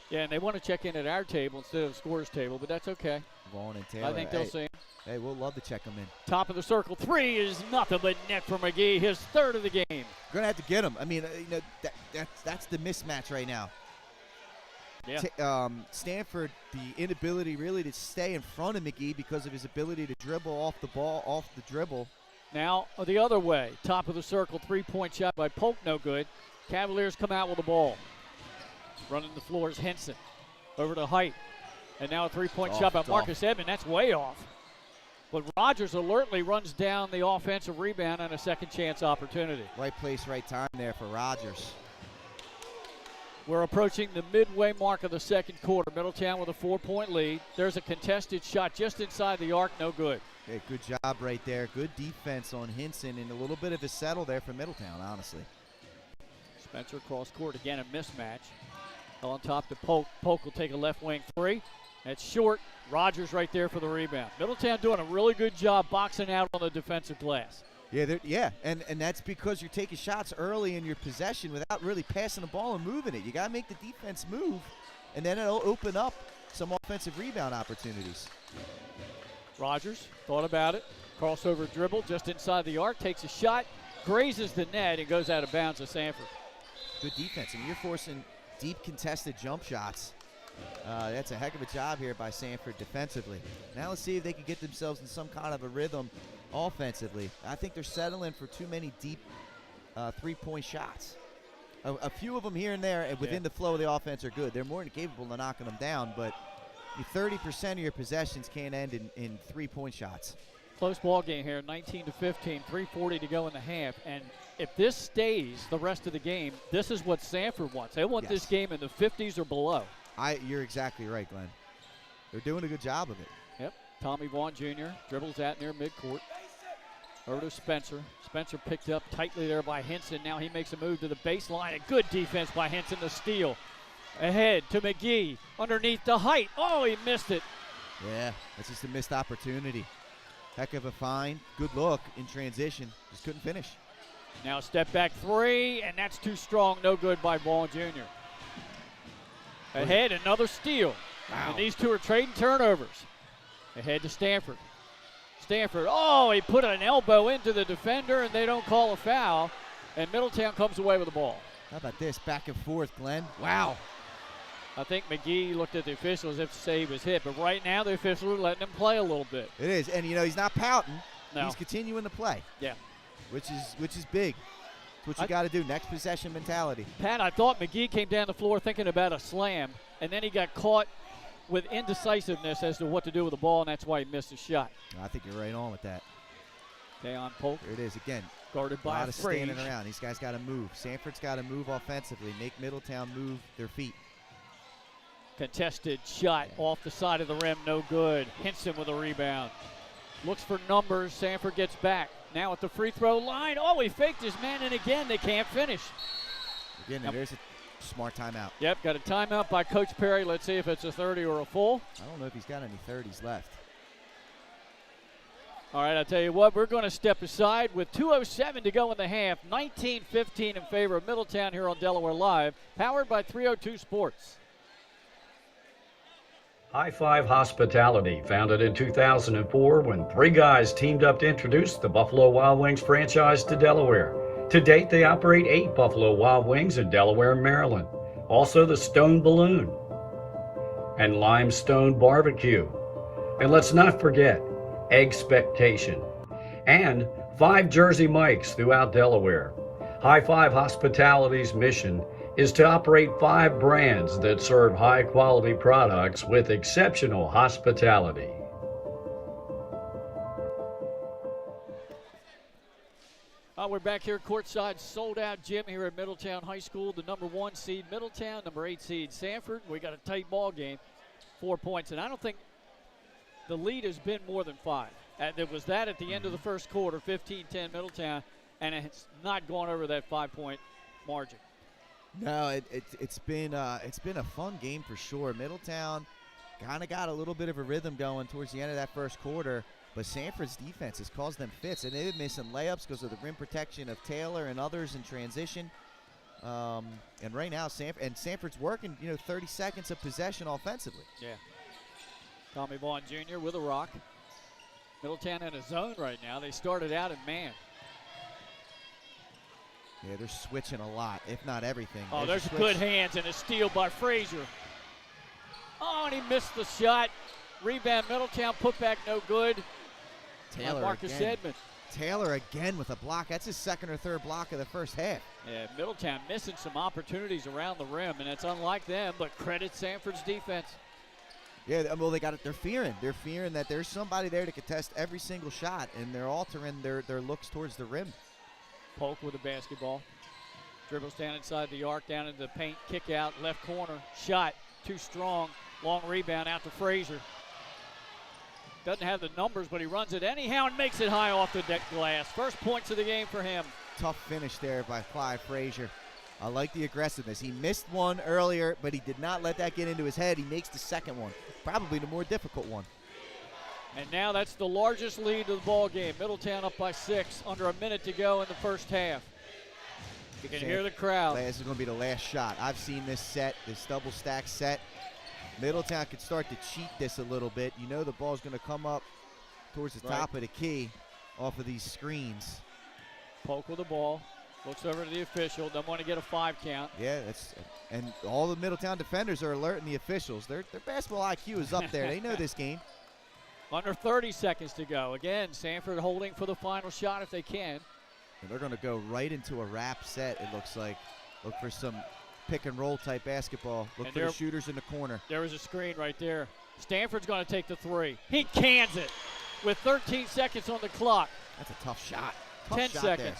Yeah, and they want to check in at our table instead of the scorer's table, but that's okay. Vaughn and Taylor. I think they'll see him. Hey, we'll love to check them in. Top of the circle, 3 is nothing but net for McGee, his 3rd of the game. Going to have to get him. I mean, you know, that's the mismatch right now. Yeah. Stanford, the inability really to stay in front of McGee because of his ability to dribble off the dribble. Now the other way, top of the circle, 3-point shot by Polk, no good. Cavaliers come out with the ball. Running the floor is Henson. Over to Height. And now a 3-point shot by Marcus Edmond. That's way off. But Rogers alertly runs down the offensive rebound and a second chance opportunity. Right place, right time there for Rogers. We're approaching the midway mark of the second quarter. Middletown with a 4-point lead. There's a contested shot just inside the arc, no good. Okay, good job right there. Good defense on Hinson and a little bit of a settle there for Middletown, honestly. Spencer cross court, again a mismatch. On top to Polk. Polk will take a left wing 3. That's short. Rogers right there for the rebound. Middletown doing a really good job boxing out on the defensive glass. Yeah, and that's because you're taking shots early in your possession without really passing the ball and moving it. You got to make the defense move, and then it'll open up some offensive rebound opportunities. Rogers thought about it. Crossover dribble just inside the arc. Takes a shot, grazes the net, and goes out of bounds to Sanford. Good defense. I mean, you're forcing deep contested jump shots. That's a heck of a job here by Sanford defensively. Now let's see if they can get themselves in some kind of a rhythm offensively. I think they're settling for too many deep 3-point shots. A few of them here and there, and within the flow of the offense are good. They're more than capable of knocking them down, but 30% of your possessions can't end in 3-point shots. Close ball game here, 19-15, 3:40 to go in the half. And if this stays the rest of the game, this is what Sanford wants. They want this game in the 50s or below. You're exactly right, Glenn. They're doing a good job of it. Yep. Tommy Vaughn Jr. dribbles out near midcourt. Over to Spencer. Spencer picked up tightly there by Henson. Now he makes a move to the baseline. A good defense by Henson to steal. Ahead to McGee. Underneath the Height. Oh, he missed it. Yeah, that's just a missed opportunity. Heck of a find. Good look in transition. Just couldn't finish. Now a step back 3, and that's too strong. No good by Vaughn Jr. Ahead, another steal. Wow. And these two are trading turnovers. Ahead to Stanford. Stanford, he put an elbow into the defender, and they don't call a foul. And Middletown comes away with the ball. How about this? Back and forth, Glenn. Wow. I think McGee looked at the officials if to say he was hit, but right now the officials are letting him play a little bit. It is, and he's not pouting. No. He's continuing to play. Yeah. Which is big. That's what you got to do. Next possession mentality. Pat, I thought McGee came down the floor thinking about a slam, and then he got caught with indecisiveness as to what to do with the ball, and that's why he missed his shot. I think you're right on with that. Deion Polk. There it is again. Guarded by a lot of Frage. standing around. These guys got to move. Sanford's got to move offensively, make Middletown move their feet. Contested shot off the side of the rim, no good. Hinson with a rebound. Looks for numbers. Sanford gets back. Now at the free throw line. Oh, he faked his man, and again, they can't finish. Again, there's a smart timeout. Yep, got a timeout by Coach Perry. Let's see if it's a 30 or a full. I don't know if he's got any 30s left. All right, I'll tell you what, we're going to step aside with 2:07 to go in the half. 19-15 in favor of Middletown here on Delaware Live, powered by 302 Sports. High Five Hospitality, founded in 2004 when three guys teamed up to introduce the Buffalo Wild Wings franchise to Delaware. To date, they operate 8 Buffalo Wild Wings in Delaware and Maryland. Also the Stone Balloon and Limestone Barbecue. And let's not forget Expectation and 5 Jersey Mikes throughout Delaware. High Five Hospitality's mission is to operate 5 brands that serve high-quality products with exceptional hospitality. We're back here courtside, sold-out gym here at Middletown High School. The number 1 seed Middletown, number 8 seed Sanford. We got a tight ball game, 4 points, and I don't think the lead has been more than 5. There was that at the end of the first quarter, 15-10 Middletown, and it's not gone over that 5-point margin. No, it's been a fun game for sure. Middletown kind of got a little bit of a rhythm going towards the end of that first quarter, but Sanford's defense has caused them fits, and they've missed some layups because of the rim protection of Taylor and others in transition. And right now, Sanford's working, 30 seconds of possession offensively. Yeah. Tommy Vaughn Jr. with a rock. Middletown in a zone right now. They started out in man. Yeah, they're switching a lot, if not everything. Oh, there's good hands and a steal by Frazier. Oh, and he missed the shot. Rebound, Middletown, put back no good. Taylor Marcus again. Edmond. Taylor again with a block. That's his second or third block of the first half. Yeah, Middletown missing some opportunities around the rim, and it's unlike them, but credit Sanford's defense. Yeah, well, they got it. They're fearing. They're fearing that there's somebody there to contest every single shot, and they're altering their looks towards the rim. Polk with the basketball. Dribbles down inside the arc, down into the paint, kick out, left corner, shot, too strong, long rebound out to Frazier. Doesn't have the numbers, but he runs it anyhow and makes it high off the deck glass. First points of the game for him. Tough finish there by Clyde Frazier. I like the aggressiveness. He missed one earlier, but he did not let that get into his head. He makes the second one, probably the more difficult one. And now that's the largest lead of the ball game. Middletown up by 6, under a minute to go in the first half. You can hear the crowd. This is going to be the last shot. I've seen this set, this double stack set. Middletown could start to cheat this a little bit. You know the ball's going to come up towards the top of the key off of these screens. Polk with the ball. Looks over to the official. Doesn't want to get a 5 count. Yeah, and all the Middletown defenders are alerting the officials. Their basketball IQ is up there. They know this game. Under 30 seconds to go. Again, Sanford holding for the final shot if they can. And they're going to go right into a wrap set, it looks like. Look for some pick and roll type basketball. Look for the shooters in the corner. There was a screen right there. Stanford's going to take the 3. He cans it with 13 seconds on the clock. That's a tough shot. 10 seconds.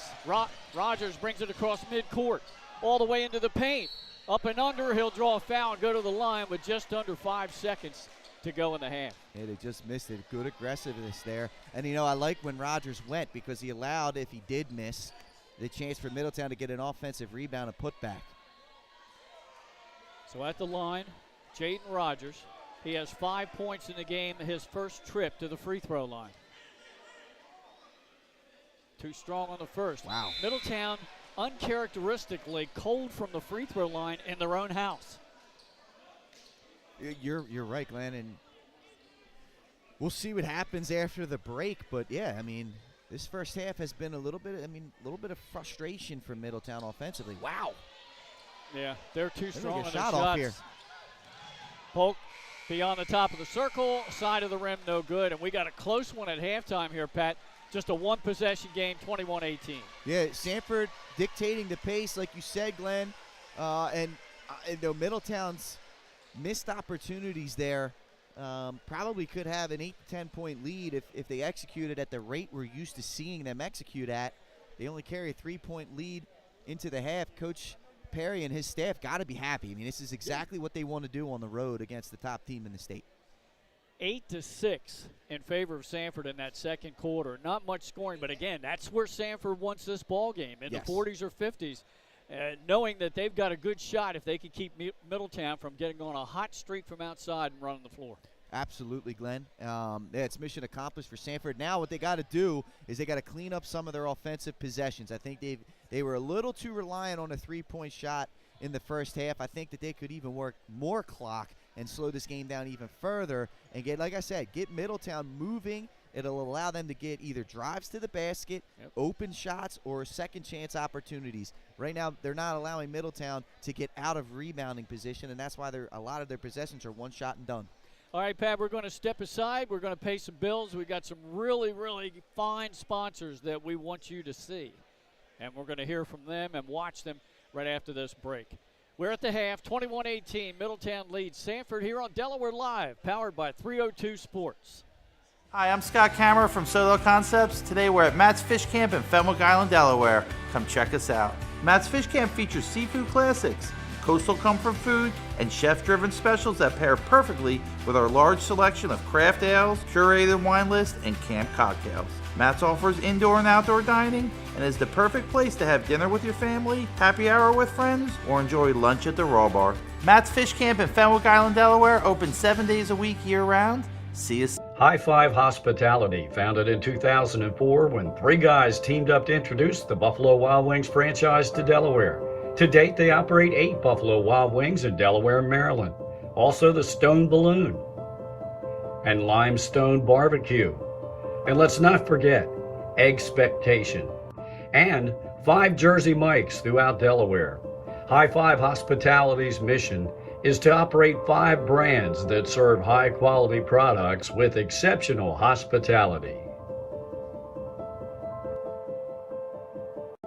Rogers brings it across midcourt, all the way into the paint. Up and under, he'll draw a foul and go to the line with just under 5 seconds to go in the half. Yeah, they just missed it. Good aggressiveness there. And, I like when Rogers went because he allowed, if he did miss, the chance for Middletown to get an offensive rebound and put back. So at the line, Jaden Rogers. He has 5 points in the game, his first trip to the free throw line. Too strong on the first. Wow. Middletown uncharacteristically cold from the free throw line in their own house. You're right, Glenn, and we'll see what happens after the break. But yeah, this first half has been a little bit of frustration for Middletown offensively. Wow. Yeah, they're too strong on their shot shots. off here. Polk beyond the top of the circle, side of the rim, no good. And we got a close one at halftime here, Pat. Just a one-possession game, 21-18. Yeah, Sanford dictating the pace, like you said, Glenn. And Middletown's missed opportunities there probably could have an 8 to 10 point lead if they executed at the rate we're used to seeing them execute at. They only carry a 3-point lead into the half. Coach Perry and his staff got to be happy. I mean, this is exactly what they want to do on the road against the top team in the state. 8-6 in favor of Sanford in that second quarter. Not much scoring, but again, that's where Sanford wants this ball game, in the 40s or 50s, knowing that they've got a good shot if they can keep Middletown from getting on a hot streak from outside and running the floor. Absolutely, Glenn. It's mission accomplished for Sanford. Now what they got to do is they got to clean up some of their offensive possessions. I think they were a little too reliant on a three-point shot in the first half. I think that they could even work more clock and slow this game down even further and get, like I said, get Middletown moving. It'll allow them to get either drives to the basket, open shots, or second chance opportunities. Right now, they're not allowing Middletown to get out of rebounding position, and that's why a lot of their possessions are one shot and done. All right, Pat, we're going to step aside. We're going to pay some bills. We've got some really, really fine sponsors that we want you to see, and we're going to hear from them and watch them right after this break. We're at the half, 21-18. Middletown leads Sanford here on Delaware Live, powered by 302 Sports. Hi, I'm Scott Kammerer from Solo Concepts. Today we're at Matt's Fish Camp in Fenwick Island, Delaware. Come check us out. Matt's Fish Camp features seafood classics, coastal comfort food, and chef-driven specials that pair perfectly with our large selection of craft ales, curated wine list, and camp cocktails. Matt's offers indoor and outdoor dining and is the perfect place to have dinner with your family, happy hour with friends, or enjoy lunch at the Raw Bar. Matt's Fish Camp in Fenwick Island, Delaware, open 7 days a week year-round. See us. High Five Hospitality, founded in 2004 when three guys teamed up to introduce the Buffalo Wild Wings franchise to Delaware. To date, they operate 8 Buffalo Wild Wings in Delaware and Maryland. Also the Stone Balloon and Limestone Barbecue. And let's not forget Eggspectation and 5 Jersey Mikes throughout Delaware. High Five Hospitality's mission is to operate 5 brands that serve high-quality products with exceptional hospitality.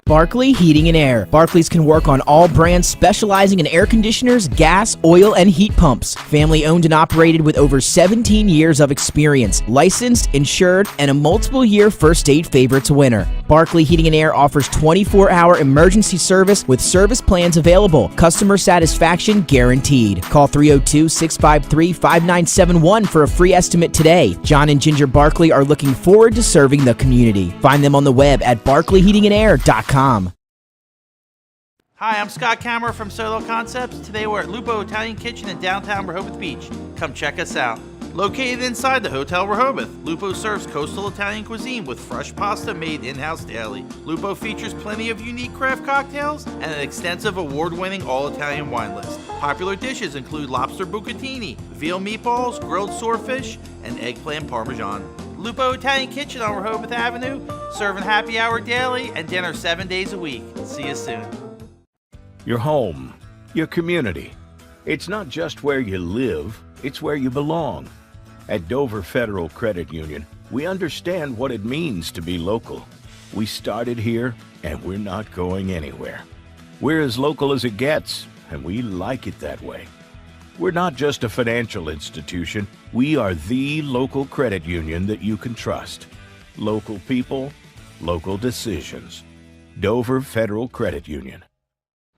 Barkley Heating and Air. Barclays can work on all brands specializing in air conditioners, gas, oil, and heat pumps. Family owned and operated with over 17 years of experience. Licensed, insured, and a multiple-year First Aid Favorites winner. Barkley Heating and Air offers 24-hour emergency service with service plans available. Customer satisfaction guaranteed. Call 302-653-5971 for a free estimate today. John and Ginger Barkley are looking forward to serving the community. Find them on the web at barkleyheatingandair.com. Hi, I'm Scott Kammerer from Solo Concepts. Today we're at Lupo Italian Kitchen in downtown Rehoboth Beach. Come check us out. Located inside the Hotel Rehoboth, Lupo serves coastal Italian cuisine with fresh pasta made in-house daily. Lupo features plenty of unique craft cocktails and an extensive award-winning all-Italian wine list. Popular dishes include lobster bucatini, veal meatballs, grilled swordfish, and eggplant parmesan. Lupo Italian Kitchen on Rehoboth Avenue, serving happy hour daily and dinner 7 days a week. See you soon. Your home, your community. It's not just where you live, it's where you belong. At Dover Federal Credit Union, we understand what it means to be local. We started here, and we're not going anywhere. We're as local as it gets, and we like it that way. We're not just a financial institution, we are the local credit union that you can trust. Local people, local decisions. Dover Federal Credit Union.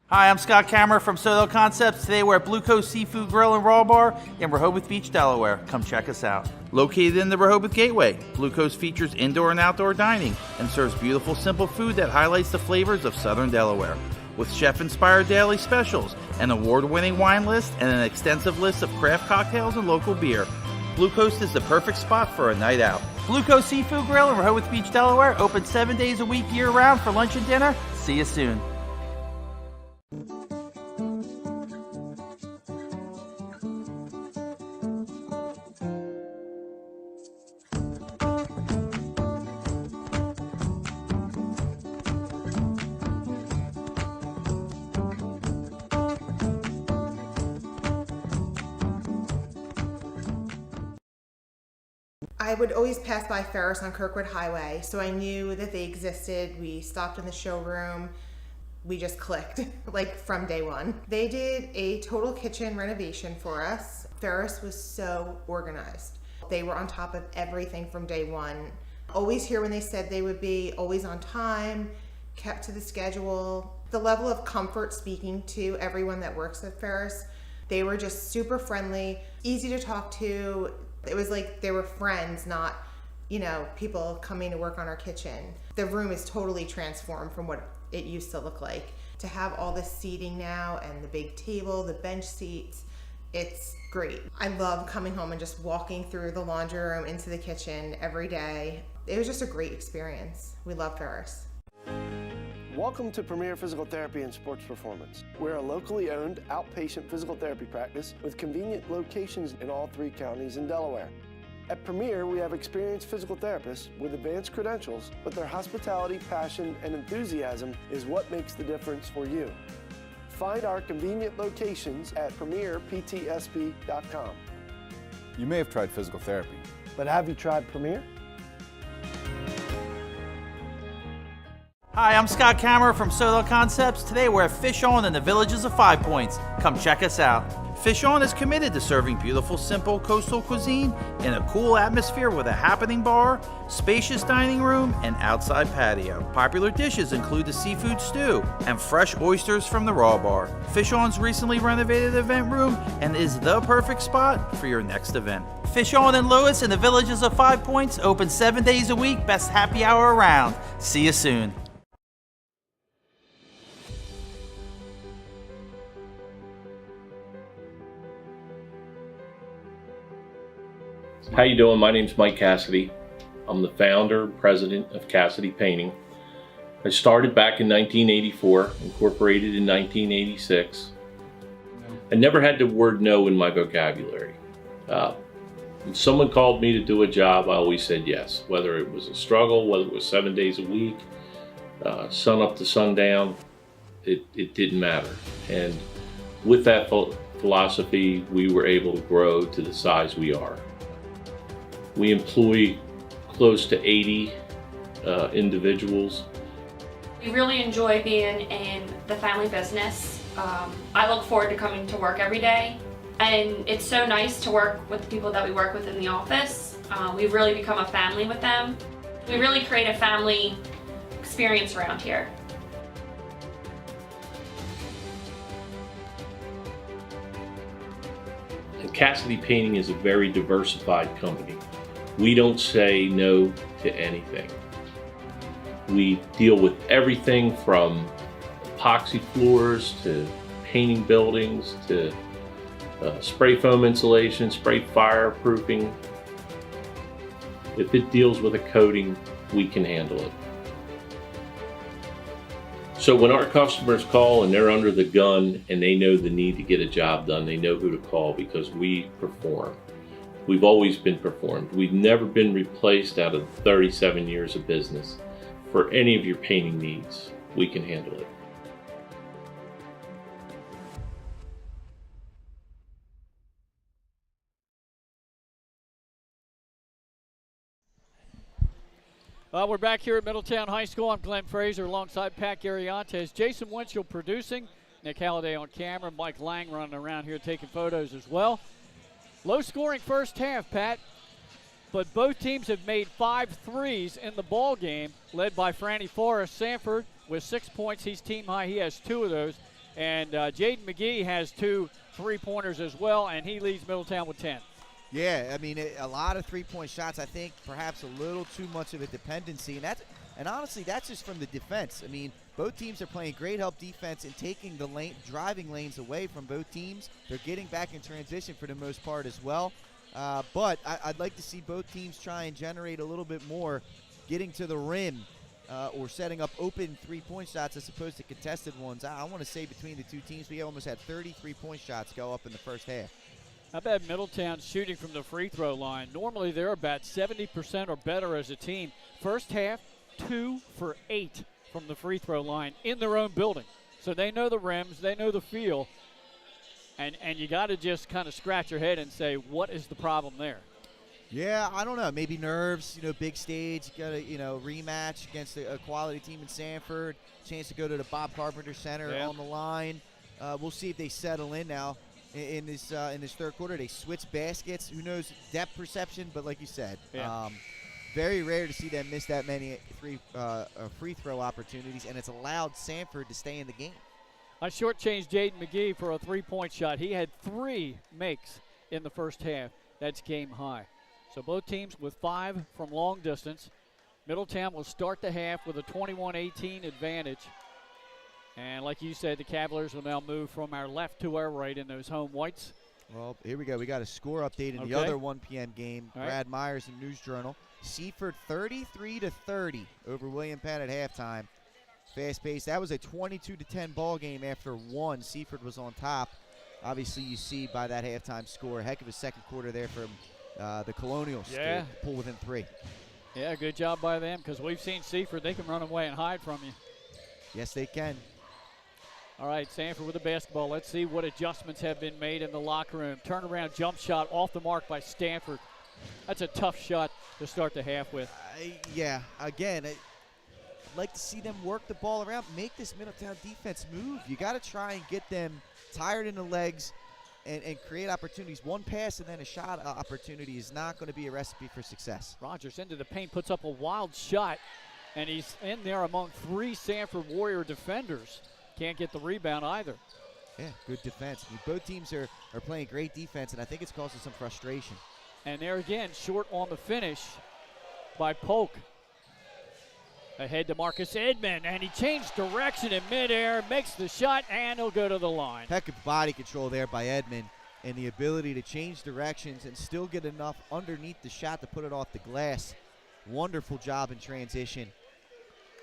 Hi, I'm Scott Kammerer from Solo Concepts. Today we're at Blue Coast Seafood Grill and Raw Bar in Rehoboth Beach, Delaware. Come check us out. Located in the Rehoboth Gateway, Blue Coast features indoor and outdoor dining and serves beautiful, simple food that highlights the flavors of Southern Delaware. With chef-inspired daily specials, an award-winning wine list, and an extensive list of craft cocktails and local beer, Blue Coast is the perfect spot for a night out. Blue Coast Seafood Grill in Rehoboth Beach, Delaware, open 7 days a week year-round for lunch and dinner. See you soon. I would always pass by Ferris on Kirkwood Highway, so I knew that they existed. We stopped in the showroom. We just clicked, like from day one. They did a total kitchen renovation for us. Ferris was so organized. They were on top of everything from day one. Always here when they said they would be, always on time, kept to the schedule. The level of comfort speaking to everyone that works at Ferris, they were just super friendly, easy to talk to. It was like they were friends, not, people coming to work on our kitchen. The room is totally transformed from what it used to look like. To have all the seating now and the big table, the bench seats, it's great. I love coming home and just walking through the laundry room into the kitchen every day. It was just a great experience. We love Ferris. Welcome to Premier Physical Therapy and Sports Performance. We're a locally owned outpatient physical therapy practice with convenient locations in all 3 counties in Delaware. At Premier, we have experienced physical therapists with advanced credentials, but their hospitality, passion, and enthusiasm is what makes the difference for you. Find our convenient locations at premierptsp.com. You may have tried physical therapy. But have you tried Premier? Hi, I'm Scott Kammerer from Soto Concepts. Today we're at Fish On in the Villages of 5 Points. Come check us out. Fish On is committed to serving beautiful, simple coastal cuisine in a cool atmosphere with a happening bar, spacious dining room, and outside patio. Popular dishes include the seafood stew and fresh oysters from the raw bar. Fish On's recently renovated event room and is the perfect spot for your next event. Fish On in Lewis in the Villages of 5 Points, open 7 days a week, best happy hour around. See you soon. How you doing? My name's Mike Cassidy. I'm the founder and president of Cassidy Painting. I started back in 1984, incorporated in 1986. I never had the word no in my vocabulary. When someone called me to do a job, I always said yes, whether it was a struggle, whether it was 7 days a week, sun up to sundown, it didn't matter. And with that philosophy, we were able to grow to the size we are. We employ close to 80 individuals. We really enjoy being in the family business. I look forward to coming to work every day, and it's so nice to work with the people that we work with in the office. We've really become a family with them. We really create a family experience around here. And Cassidy Painting is a very diversified company. We don't say no to anything. We deal with everything from epoxy floors to painting buildings to spray foam insulation, spray fireproofing. If it deals with a coating, we can handle it. So when our customers call and they're under the gun and they know the need to get a job done, they know who to call because we perform. We've always been performed. We've never been replaced out of 37 years of business. For any of your painting needs, we can handle it. We're back here at Middletown High School. I'm Glenn Fraser alongside Pat Gariantes. Jason Winchell producing, Nick Halliday on camera, Mike Lang running around here taking photos as well. Low scoring first half, Pat, but both teams have made 5 threes in the ball game, led by Franny Forrest. Sanford with 6 points. He's team high. He has 2 of those. And Jaden McGee has 2 3-pointers as well, and he leads Middletown with 10. Yeah, I mean, a lot of three-point shots. I think perhaps a little too much of a dependency, and honestly, that's just from the defense. I mean, both teams are playing great help defense and taking the driving lanes away from both teams. They're getting back in transition for the most part as well. But I'd like to see both teams try and generate a little bit more, getting to the rim or setting up open three-point shots as opposed to contested ones. I want to say between the two teams, we almost had 30 three-point shots go up in the first half. How about Middletown shooting from the free throw line? Normally they're about 70% or better as a team. First half, 2 for 8 from the free throw line in their own building. So they know the rims, they know the feel, and you got to just kind of scratch your head and say, what is the problem there? Yeah, I don't know. Maybe nerves, big stage, got a, rematch against a quality team in Sanford, chance to go to the Bob Carpenter Center on the line. We'll see if they settle in now. in this third quarter. They switched baskets. Who knows depth perception? But like you said, very rare to see them miss that many free throw opportunities, and it's allowed Sanford to stay in the game. I shortchanged Jaden McGee for a three-point shot. He had 3 makes in the first half. That's game high. So both teams with 5 from long distance. Middletown will start the half with a 21-18 advantage. And like you said, the Cavaliers will now move from our left to our right in those home whites. Well, here we go. We got a score update in the other 1 p.m. game. All right. Brad Myers in News Journal. Seaford 33-30 over William Penn at halftime. Fast pace. That was a 22-10 ball game after 1. Seaford was on top. Obviously, you see by that halftime score, heck of a second quarter there from the Colonials to pull within 3. Yeah, good job by them, because we've seen Seaford. They can run away and hide from you. Yes, they can. All right, Sanford with the basketball. Let's see what adjustments have been made in the locker room. Turnaround jump shot off the mark by Stanford. That's a tough shot to start the half with. Yeah, again, I'd like to see them work the ball around, make this Middletown defense move. You got to try and get them tired in the legs and create opportunities. One pass and then a shot opportunity is not going to be a recipe for success. Rogers into the paint, puts up a wild shot, and he's in there among 3 Sanford Warrior defenders. Can't get the rebound either. Yeah, good defense. I mean, both teams are playing great defense, and I think it's causing some frustration. And there again, short on the finish by Polk. Ahead to Marcus Edmond, and he changed direction in midair, makes the shot, and he'll go to the line. Heck of body control there by Edmond, and the ability to change directions and still get enough underneath the shot to put it off the glass. Wonderful job in transition.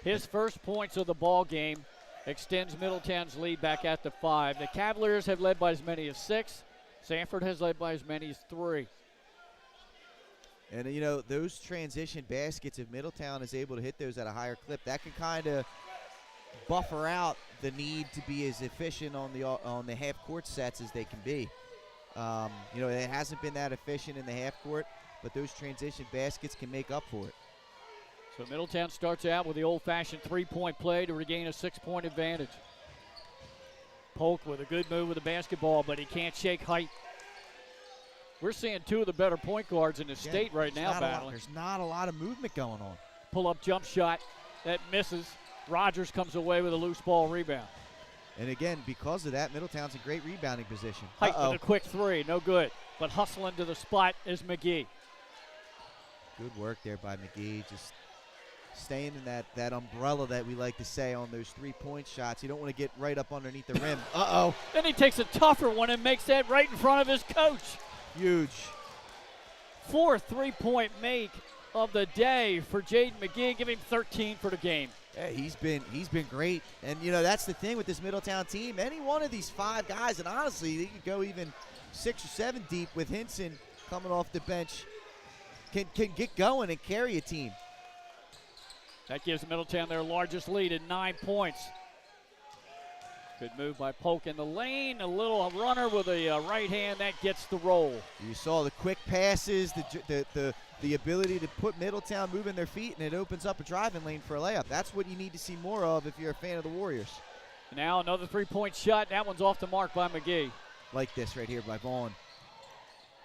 His first points of the ball game extends Middletown's lead back at the 5. The Cavaliers have led by as many as 6. Sanford has led by as many as 3. And, you know, those transition baskets, if Middletown is able to hit those at a higher clip, that can kind of buffer out the need to be as efficient on the half-court sets as they can be. You know, it hasn't been that efficient in the half-court, but those transition baskets can make up for it. So Middletown starts out with the old-fashioned three-point play to regain a 6-point advantage. Polk with a good move with the basketball, but he can't shake height. We're seeing 2 of the better point guards in the state right now battling. There's not a lot of movement going on. Pull-up jump shot that misses. Rogers comes away with a loose ball rebound. And again, because of that, Middletown's in great rebounding position. Height with a quick 3, no good. But hustling to the spot is McGee. Good work there by McGee, just staying in that umbrella that we like to say on those three-point shots. You don't want to get right up underneath the rim. Then he takes a tougher one and makes that right in front of his coach. Huge. 4th three-point make of the day for Jaden McGee. Give him 13 for the game. Yeah, he's been great. And, you know, that's the thing with this Middletown team. Any one of these 5 guys, and honestly, they could go even 6 or 7 deep with Hinson coming off the bench, can get going and carry a team. That gives Middletown their largest lead at 9 points. Good move by Polk in the lane. A little runner with a right hand. That gets the roll. You saw the quick passes, the ability to put Middletown moving their feet, and it opens up a driving lane for a layup. That's what you need to see more of if you're a fan of the Warriors. Now another three-point shot. That one's off the mark by McGee. Like this right here by Vaughn.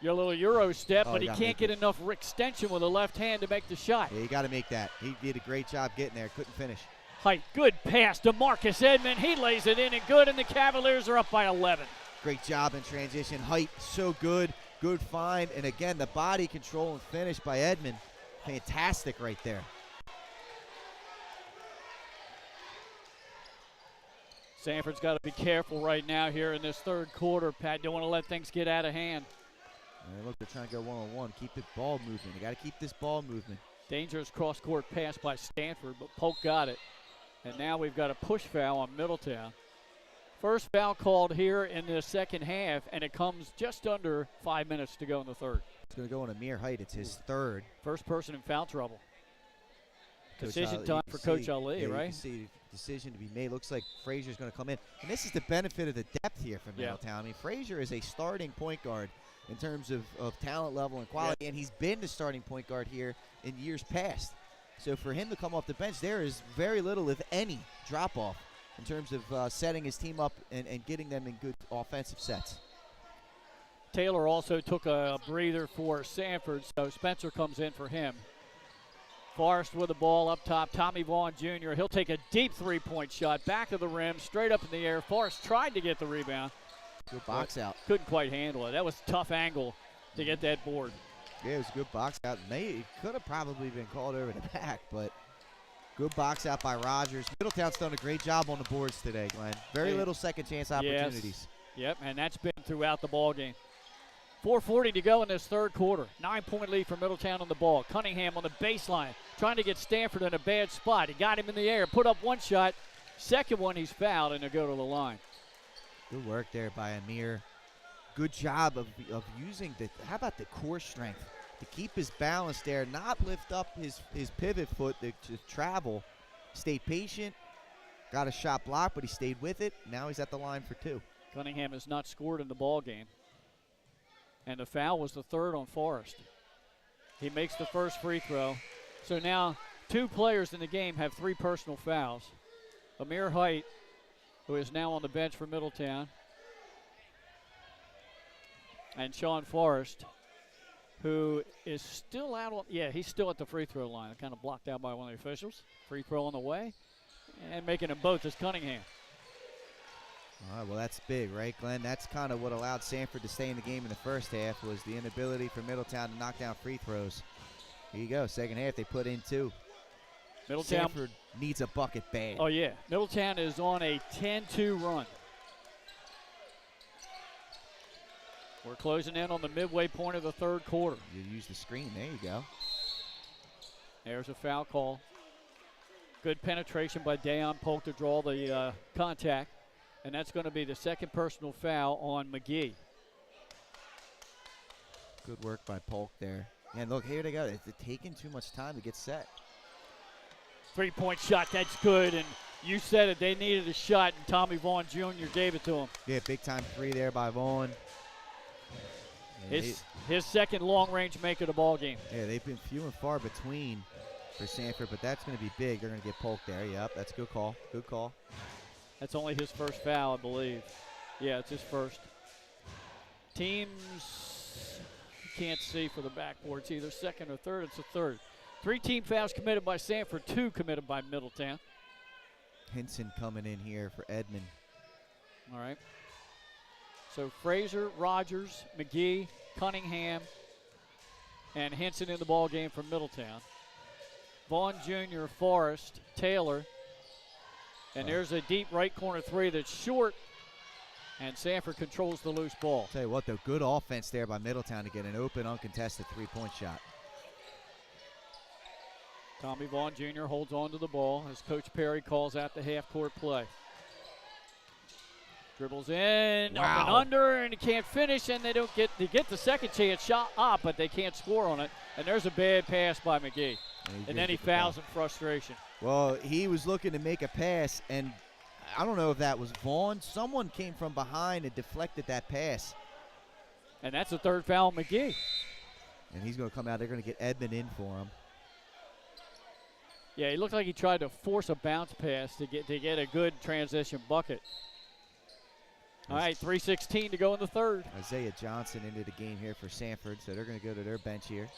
Your little Euro step, but he can't get enough extension with the left hand to make the shot. Yeah, you got to make that. He did a great job getting there. Couldn't finish. Height, good pass to Marcus Edmond. He lays it in and good, and the Cavaliers are up by 11. Great job in transition. Height, so good. Good find. And again, the body control and finish by Edmond. Fantastic right there. Sanford's got to be careful right now here in this third quarter, Pat. Don't want to let things get out of hand. Look, they're trying to go one-on-one. Keep the ball moving. You got to keep this ball moving. Dangerous cross-court pass by Stanford, but Polk got it. And now we've got a push foul on Middletown. First foul called here in the second half, and it comes just under 5 minutes to go in the third. It's going to go on Amir Height. It's his third. First person in foul trouble. Decision time for Coach Ali, right? You can see decision to be made. Looks like Frazier's going to come in. And this is the benefit of the depth here from Middletown. I mean, Frazier is a starting point guard in terms of talent level and quality, and he's been the starting point guard here in years past. So for him to come off the bench, there is very little, if any, drop-off in terms of setting his team up and getting them in good offensive sets. Taylor also took a breather for Sanford, so Spencer comes in for him. Forrest with the ball up top. Tommy Vaughn Jr. He'll take a deep three-point shot. Back of the rim, straight up in the air. Forrest tried to get the rebound. Good box out. Couldn't quite handle it. That was a tough angle to get that board. Yeah, it was a good box out. It could have probably been called over the back, but good box out by Rogers. Middletown's done a great job on the boards today, Glenn. Very little second chance opportunities. Yes. Yep, and that's been throughout the ball game. 4:40 to go in this third quarter. 9-point lead for Middletown on the ball. Cunningham on the baseline, trying to get Sanford in a bad spot. He got him in the air, put up one shot. Second one, he's fouled, and he'll go to the line. Good work there by Amir. Good job of using how about the core strength to keep his balance there, not lift up his pivot foot to travel. Stay patient. Got a shot blocked, but he stayed with it. Now he's at the line for two. Cunningham has not scored in the ball game. And the foul was the third on Forrest. He makes the first free throw. So now 2 players in the game have 3 personal fouls. Amir Height, who is now on the bench for Middletown, and Sean Forrest, who is still out on, he's still at the free throw line. Kind of blocked out by one of the officials. Free throw on the way. And making them both is Cunningham. All right, well, that's big, right, Glenn? That's kind of what allowed Sanford to stay in the game in the first half, was the inability for Middletown to knock down free throws. Here you go. Second half, they put in 2. Middletown Sanford needs a bucket bad. Oh, yeah. Middletown is on a 10-2 run. We're closing in on the midway point of the third quarter. You use the screen. There you go. There's a foul call. Good penetration by Dayon Polk to draw the contact. And that's going to be the second personal foul on McGee. Good work by Polk there. And look, here they go. It's taking too much time to get set. 3-point shot, that's good. And you said it, they needed a shot, and Tommy Vaughn Jr. gave it to him. Yeah, big-time 3 there by Vaughn. His second long-range make of the ball game. Yeah, they've been few and far between for Sanford, but that's going to be big. They're going to get Polk there. Yep, that's a good call. Good call. That's only his first foul, I believe. Yeah, it's his first. Teams, you can't see for the backboard. It's either second or third. It's a third. 3 team fouls committed by Sanford, 2 committed by Middletown. Hinson coming in here for Edmond. All right. So Fraser, Rogers, McGee, Cunningham, and Hinson in the ball game for Middletown. Vaughn Jr., Forrest, Taylor. And there's a deep right corner 3 that's short, and Sanford controls the loose ball. Tell you what, though, good offense there by Middletown to get an open, uncontested 3-point shot. Tommy Vaughn Jr. holds on to the ball as Coach Perry calls out the half-court play. Dribbles in, up and under, and he can't finish, and they get the second chance shot up, but they can't score on it. And there's a bad pass by McGee. And then he fouls in frustration. Well, he was looking to make a pass, and I don't know if that was Vaughn. Someone came from behind and deflected that pass. And that's the third foul on McGee. And he's going to come out. They're going to get Edmond in for him. Yeah, he looked like he tried to force a bounce pass to get a good transition bucket. All right, 3:16 to go in the third. Isaiah Johnson into the game here for Sanford, so they're going to go to their bench here.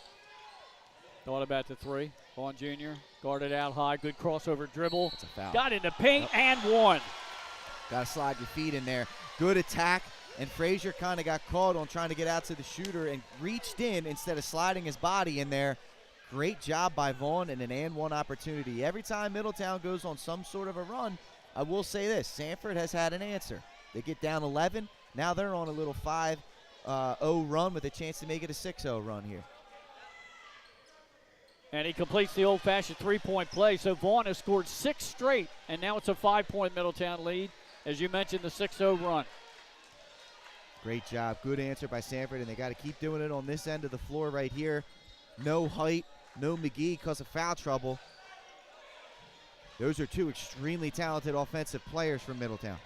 Thought about the 3. Vaughn Jr. guarded out high. Good crossover dribble. It's a foul. Got into paint and one. Got to slide your feet in there. Good attack. And Frazier kind of got caught on trying to get out to the shooter and reached in instead of sliding his body in there. Great job by Vaughn and an and-one opportunity. Every time Middletown goes on some sort of a run, I will say this, Sanford has had an answer. They get down 11. Now they're on a little 5-0 run with a chance to make it a 6-0 run here. And he completes the old-fashioned 3-point play. So Vaughn has scored 6 straight, and now it's a 5-point Middletown lead. As you mentioned, the 6-0 run. Great job. Good answer by Sanford, and they got to keep doing it on this end of the floor right here. No Height, no McGee because of foul trouble. Those are 2 extremely talented offensive players from Middletown.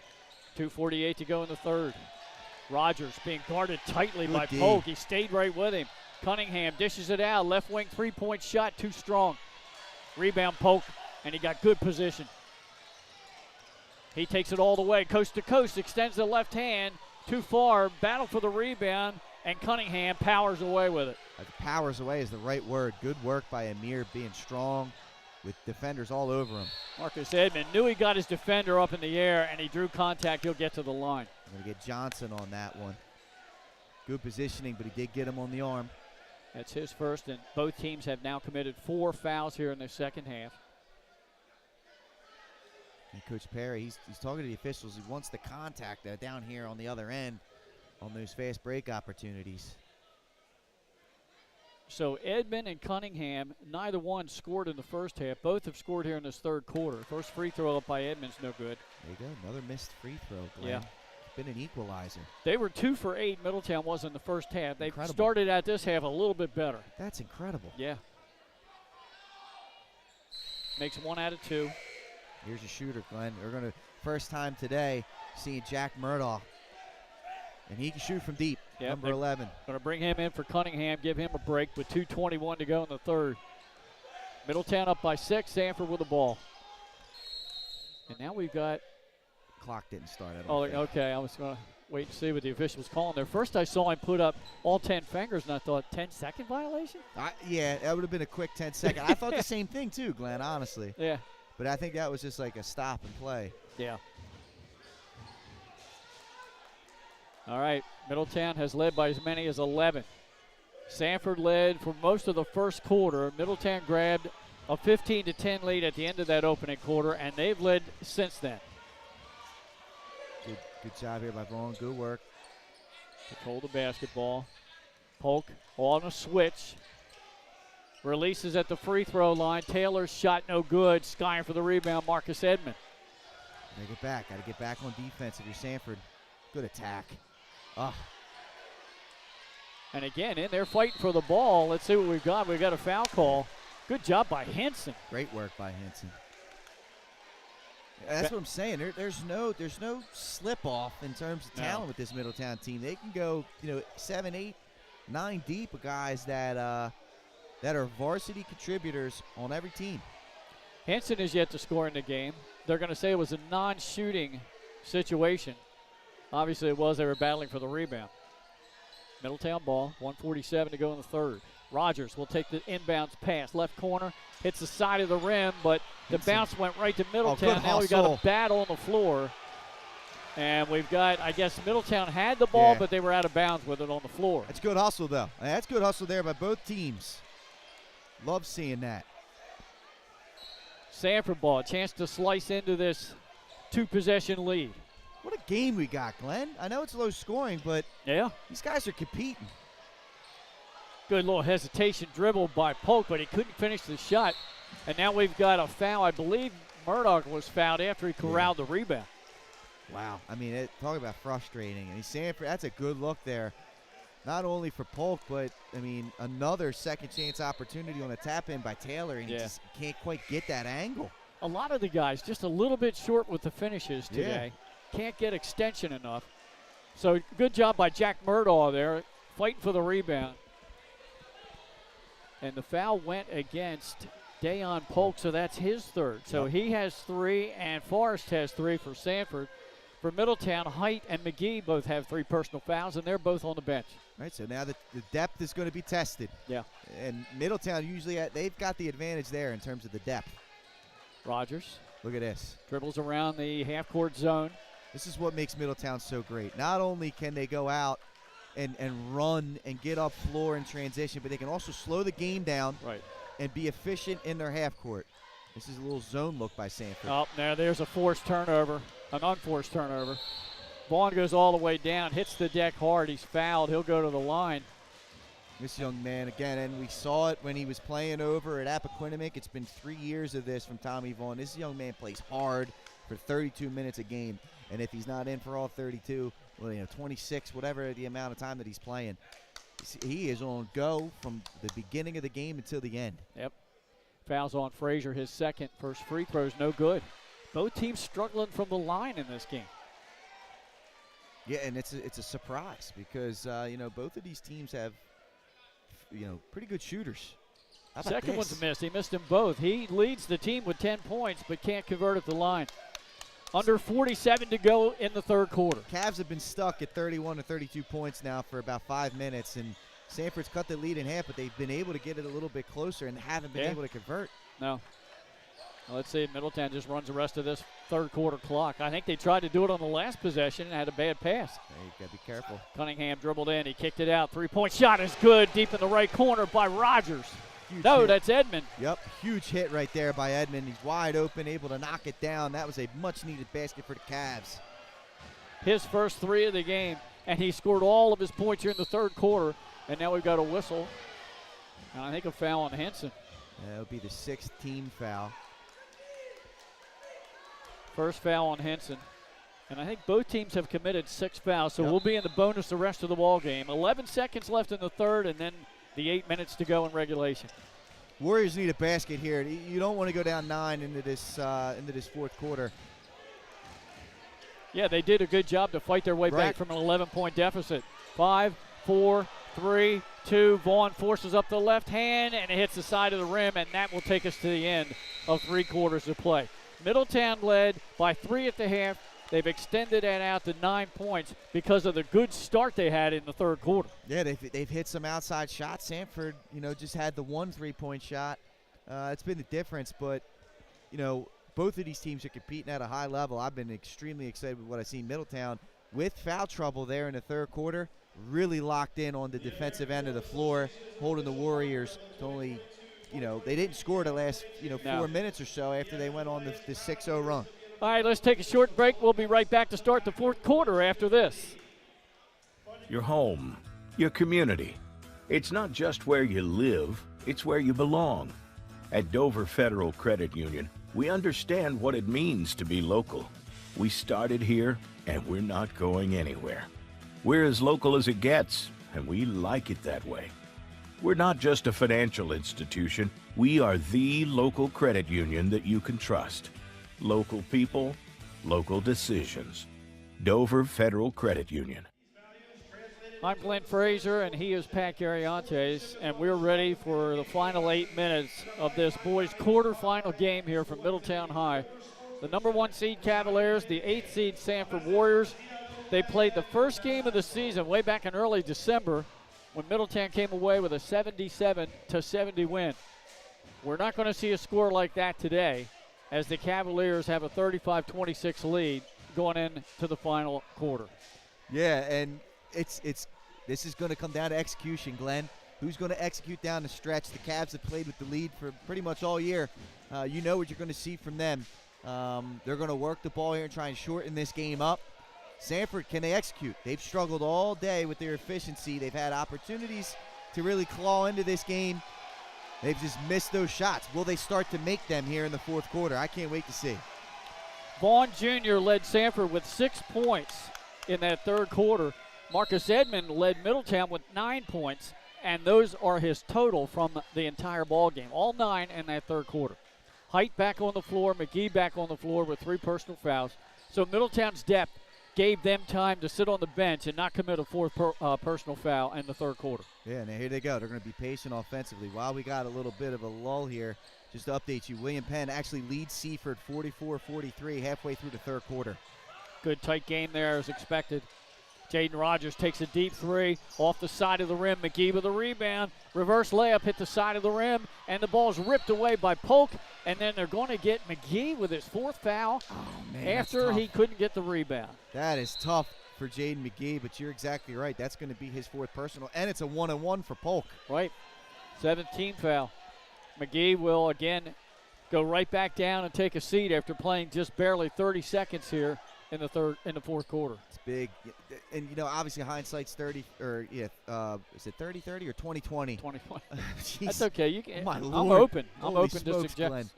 2:48 to go in the third. Rogers being guarded tightly by Polk. He stayed right with him. Cunningham dishes it out. Left wing 3-point shot, too strong. Rebound Polk, and he got good position. He takes it all the way, coast to coast, extends the left hand. Too far, battle for the rebound. and Cunningham powers away with it. Powers away is the right word. Good work by Amir, being strong with defenders all over him. Marcus Edmond knew he got his defender up in the air, and he drew contact. He'll get to the line. I'm going to get Johnson on that one. Good positioning, but he did get him on the arm. That's his first, and both teams have now committed 4 fouls here in the second half. And Coach Perry, he's talking to the officials. He wants the contact down here on the other end on those fast break opportunities. So Edmond and Cunningham, neither one scored in the first half. Both have scored here in this third quarter. First free throw up by Edmond's no good. There you go, another missed free throw, Glenn. Yeah. Been an equalizer. They were 2 for 8, Middletown was in the first half. They started at this half a little bit better. That's incredible. Yeah. Makes 1 out of 2. Here's a shooter, Glenn. We're going to, first time today, seeing Jack Murdaugh. And he can shoot from deep, number 11. Going to bring him in for Cunningham, give him a break with 2:21 to go in the third. Middletown up by 6, Sanford with the ball. And now we've got... Clock didn't start. Okay. I was going to wait and see what the official was calling there. First I saw him put up all 10 fingers, and I thought, 10-second violation? Yeah, that would have been a quick 10-second. I thought the same thing too, Glenn, honestly. Yeah. But I think that was just like a stop and play. Yeah. All right, Middletown has led by as many as 11. Sanford led for most of the first quarter. Middletown grabbed a 15-10 lead at the end of that opening quarter, and they've led since then. Good job here by Vaughn. Good work. Control the basketball. Polk on a switch. Releases at the free throw line. Taylor's shot no good. Skying for the rebound, Marcus Edmond. Gotta get back. Gotta get back on defense if you're Sanford. Good attack. And again, in there fighting for the ball. Let's see what we've got. We've got a foul call. Good job by Henson. Great work by Henson. That's what I'm saying. There's no slip off in terms of talent with this Middletown team. They can go 7, 8, 9 deep of guys that are varsity contributors on every team. Henson is yet to score in the game. They're going to say it was a non-shooting situation. Obviously it was. They were battling for the rebound. Middletown ball, 1:47 to go in the third. Rogers will take the inbounds pass. Left corner, hits the side of the rim, but the bounce went right to Middletown. Now we've got a battle on the floor. And we've got, I guess, Middletown had the ball, but they were out of bounds with it on the floor. That's good hustle, though. That's good hustle there by both teams. Love seeing that. Sanford ball, a chance to slice into this 2-possession lead. What a game we got, Glenn. I know it's low scoring, but these guys are competing. Good little hesitation dribble by Polk, but he couldn't finish the shot. And now we've got a foul. I believe Murdoch was fouled after he corralled the rebound. Wow. I mean, talk about frustrating. I mean, Sanford, that's a good look there. Not only for Polk, but, I mean, another second chance opportunity on a tap-in by Taylor, and he just can't quite get that angle. A lot of the guys just a little bit short with the finishes today. Can't get extension enough. So good job by Jack Murdaugh there, fighting for the rebound. And the foul went against Dayon Polk, so that's his third. So he has 3, and Forrest has 3 for Sanford. For Middletown, Height and McGee both have 3 personal fouls, and they're both on the bench. Right, so now the depth is going to be tested. Yeah. And Middletown usually, they've got the advantage there in terms of the depth. Rogers. Look at this. Dribbles around the half-court zone. This is what makes Middletown so great. Not only can they go out and run and get up floor in transition, but they can also slow the game down and be efficient in their half court. This is a little zone look by Sanford. Oh, there's a forced turnover, an unforced turnover. Vaughn goes all the way down, hits the deck hard. He's fouled. He'll go to the line. This young man, again, and we saw it when he was playing over at Appoquinimink. It's been 3 years of this from Tommy Vaughn. This young man plays hard for 32 minutes a game. And if he's not in for all 32, 26, whatever the amount of time that he's playing, he is on go from the beginning of the game until the end. Yep. Fouls on Frazier, his second. First free throw's no good. Both teams struggling from the line in this game. Yeah, and it's a surprise because, both of these teams have, pretty good shooters. Second one's missed. He missed them both. He leads the team with 10 points but can't convert at the line. Under 47 to go in the third quarter. Cavs have been stuck at 31 or 32 points now for about 5 minutes, and Sanford's cut the lead in half, but they've been able to get it a little bit closer and haven't been able to convert. No. Well, let's see. Middletown just runs the rest of this third quarter clock. I think they tried to do it on the last possession and had a bad pass. You got to be careful. Cunningham dribbled in. He kicked it out. Three-point shot is good. Deep in the right corner by Rogers. Huge no, hit. that's Edmond. Yep, huge hit right there by Edmond. He's wide open, able to knock it down. That was a much-needed basket for the Cavs. His first three of the game, and he scored all of his points here in the third quarter. And now we've got a whistle, and I think a foul on Henson. That would be the 6th team foul. First foul on Henson. And I think both teams have committed 6 fouls, so we'll be in the bonus the rest of the ball game. 11 seconds left in the third, and then the 8 minutes to go in regulation. Warriors need a basket here. You don't want to go down 9 into this fourth quarter. Yeah, they did a good job to fight their way back from an 11-point deficit. 5, 4, 3, 2. Vaughn forces up the left hand, and it hits the side of the rim, and that will take us to the end of 3 quarters of play. Middletown led by 3 at the half. They've extended that out to 9 points because of the good start they had in the third quarter. Yeah, they've hit some outside shots. Sanford, just had the 1 3-point shot. It's been the difference, but, both of these teams are competing at a high level. I've been extremely excited with what I've seen. Middletown, with foul trouble there in the third quarter, really locked in on the defensive end of the floor, holding the Warriors to only, they didn't score the last, 4 minutes or so after they went on the 6-0 run. All right, let's take a short break. We'll be right back to start the fourth quarter after this. Your home, your community. It's not just where you live, it's where you belong. At Dover Federal Credit Union, we understand what it means to be local. We started here, and we're not going anywhere. We're as local as it gets, and we like it that way. We're not just a financial institution. We are the local credit union that you can trust. Local people, local decisions. Dover Federal Credit Union. I'm Glenn Frazier, and he is Pat Gariantes, and we're ready for the final 8 minutes of this boys' quarterfinal game here from Middletown High. The number 1 seed Cavaliers, the 8th seed Sanford Warriors. They played the first game of the season way back in early December when Middletown came away with a 77-70 win. We're not going to see a score like that today, as the Cavaliers have a 35-26 lead going into the final quarter. Yeah, and this is going to come down to execution, Glenn. Who's going to execute down the stretch? The Cavs have played with the lead for pretty much all year. You know what you're going to see from them. They're going to work the ball here and try and shorten this game up. Sanford, can they execute? They've struggled all day with their efficiency. They've had opportunities to really claw into this game. They've just missed those shots. Will they start to make them here in the fourth quarter? I can't wait to see. Vaughn Jr. led Sanford with 6 points in that third quarter. Marcus Edmond led Middletown with 9 points, and those are his total from the entire ball game. All 9 in that third quarter. Height back on the floor, McGee back on the floor with 3 personal fouls. So Middletown's depth gave them time to sit on the bench and not commit a 4th personal foul in the third quarter. Yeah, now here they go. They're going to be patient offensively. While we got a little bit of a lull here, just to update you, William Penn actually leads Seaford 44-43 halfway through the third quarter. Good tight game there as expected. Jaden Rogers takes a deep 3 off the side of the rim. McGee with a rebound. Reverse layup hit the side of the rim, and the ball's ripped away by Polk. And then they're going to get McGee with his 4th foul after he couldn't get the rebound. That is tough for Jaden McGee, but you're exactly right. That's going to be his 4th personal, and it's a 1-on-1 for Polk. Right. 17th foul. McGee will again go right back down and take a seat after playing just barely 30 seconds here in the fourth quarter. It's big, and obviously hindsight's 30, or is it 30-30 or 20-20? 20-20. That's okay. I'm Lord. open. I'm Holy open smokes, to suggest. Glenn.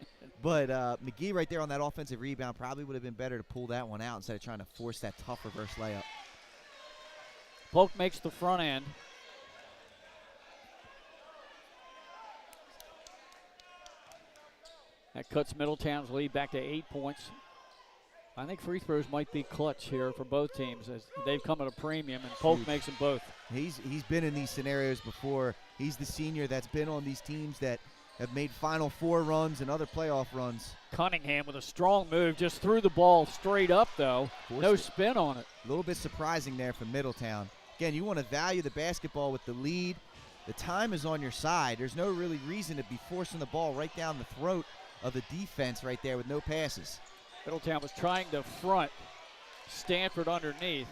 But McGee right there on that offensive rebound probably would have been better to pull that one out instead of trying to force that tough reverse layup. Polk makes the front end. That cuts Middletown's lead back to 8 points. I think free throws might be clutch here for both teams as they've come at a premium, and Polk makes them both. He's been in these scenarios before. He's the senior that's been on these teams that have made Final Four runs and other playoff runs. Cunningham with a strong move, just threw the ball straight up, though. No spin on it. A little bit surprising there from Middletown. Again, you want to value the basketball with the lead. The time is on your side. There's no really reason to be forcing the ball right down the throat of the defense right there with no passes. Middletown was trying to front Stanford underneath,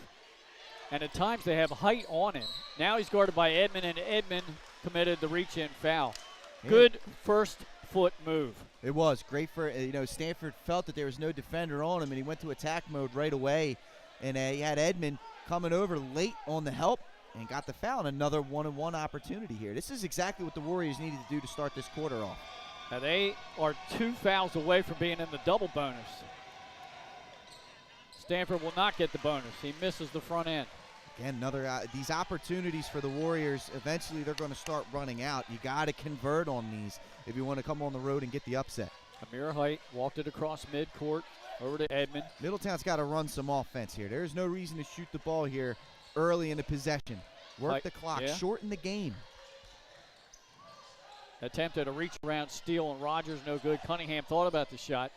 and at times they have height on him. Now he's guarded by Edmond, and Edmond committed the reach-in foul. Yeah. Good first foot move. It was great for, Stanford felt that there was no defender on him, and he went to attack mode right away, and he had Edmond coming over late on the help and got the foul, and another one-on-one opportunity here. This is exactly what the Warriors needed to do to start this quarter off. Now they are 2 fouls away from being in the double bonus. Stanford will not get the bonus. He misses the front end. Again, these opportunities for the Warriors, eventually they're going to start running out. You got to convert on these if you want to come on the road and get the upset. Amir Height walked it across midcourt over to Edmond. Middletown's got to run some offense here. There's no reason to shoot the ball here early in the possession. Work the clock, shorten the game. Attempted a reach around steal, and Rogers no good. Cunningham thought about the shot.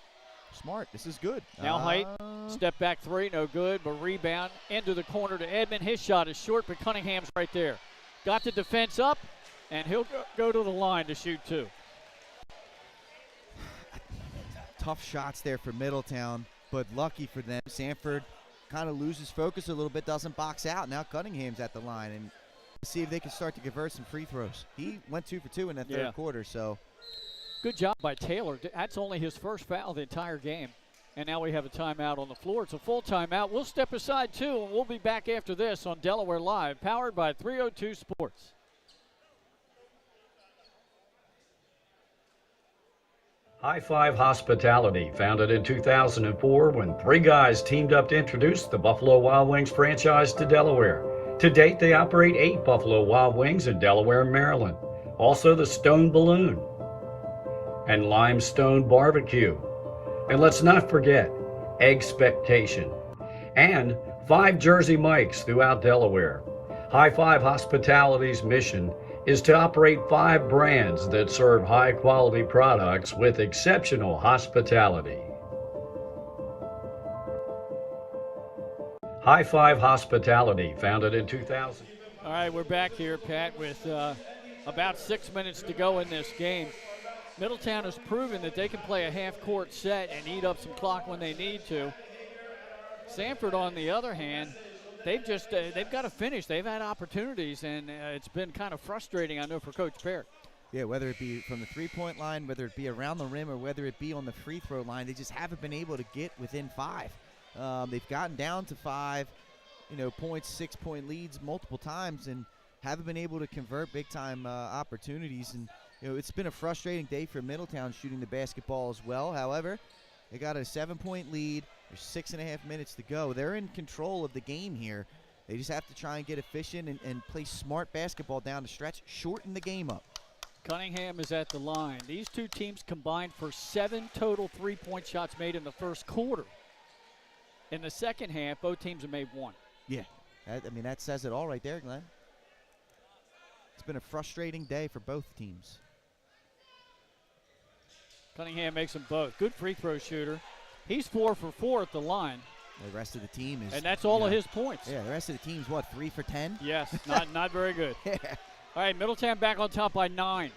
Smart, this is good. Now Height, step back three, no good, but rebound into the corner to Edmond. His shot is short, but Cunningham's right there. Got the defense up, and he'll go to the line to shoot 2. Tough shots there for Middletown, but lucky for them. Sanford kind of loses focus a little bit, doesn't box out. Now Cunningham's at the line, and see if they can start to convert some free throws. He went 2 for 2 in that third quarter, so. Good job by Taylor. That's only his first foul the entire game. And now we have a timeout on the floor. It's a full timeout. We'll step aside, too, and we'll be back after this on Delaware Live, powered by 302 Sports. High Five Hospitality, founded in 2004 when 3 guys teamed up to introduce the Buffalo Wild Wings franchise to Delaware. To date, they operate 8 Buffalo Wild Wings in Delaware and Maryland. Also the Stone Balloon and Limestone Barbecue. And let's not forget Eggspectation and 5 Jersey Mikes throughout Delaware. High Five Hospitality's mission is to operate 5 brands that serve high-quality products with exceptional hospitality. High Five Hospitality, founded in 2000. All right, we're back here, Pat, with about 6 minutes to go in this game. Middletown has proven that they can play a half-court set and eat up some clock when they need to. Sanford, on the other hand, they've got to finish. They've had opportunities, and it's been kind of frustrating, I know, for Coach Parrott. Yeah, whether it be from the three-point line, whether it be around the rim, or whether it be on the free throw line, they just haven't been able to get within 5. They've gotten down to 5, points, 6-point leads multiple times, and haven't been able to convert big-time opportunities. And it's been a frustrating day for Middletown shooting the basketball as well. However, they got a 7-point lead. There's 6.5 minutes to go. They're in control of the game here. They just have to try and get efficient and play smart basketball down the stretch, shorten the game up. Cunningham is at the line. These two teams combined for 7 total three-point shots made in the first quarter. In the second half, both teams have made 1. Yeah, that says it all right there, Glenn. It's been a frustrating day for both teams. Cunningham makes them both. Good free throw shooter. He's 4 for 4 at the line. The rest of the team is. And that's all of his points. Yeah, the rest of the team's what, 3 for 10? Yes, not very good. Yeah. All right, Middletown back on top by 9.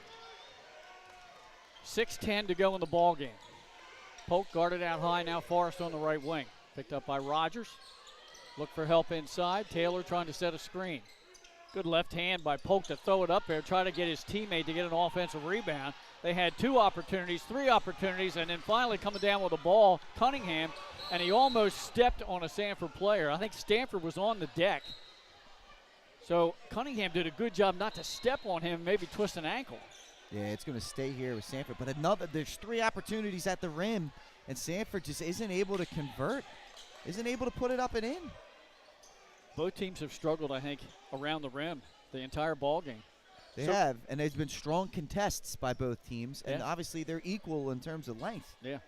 6:10 to go in the ball game. Polk guarded out high, now Forrest on the right wing. Picked up by Rogers. Look for help inside. Taylor trying to set a screen. Good left hand by Polk to throw it up there, try to get his teammate to get an offensive rebound. They had 2 opportunities, 3 opportunities, and then finally coming down with the ball, Cunningham, and he almost stepped on a Sanford player. I think Stanford was on the deck. So Cunningham did a good job not to step on him, maybe twist an ankle. Yeah, it's going to stay here with Sanford. But there's 3 opportunities at the rim, and Sanford just isn't able to convert, isn't able to put it up and in. Both teams have struggled, I think, around the rim the entire ball game. They have, and there's been strong contests by both teams, and obviously they're equal in terms of length. Yeah.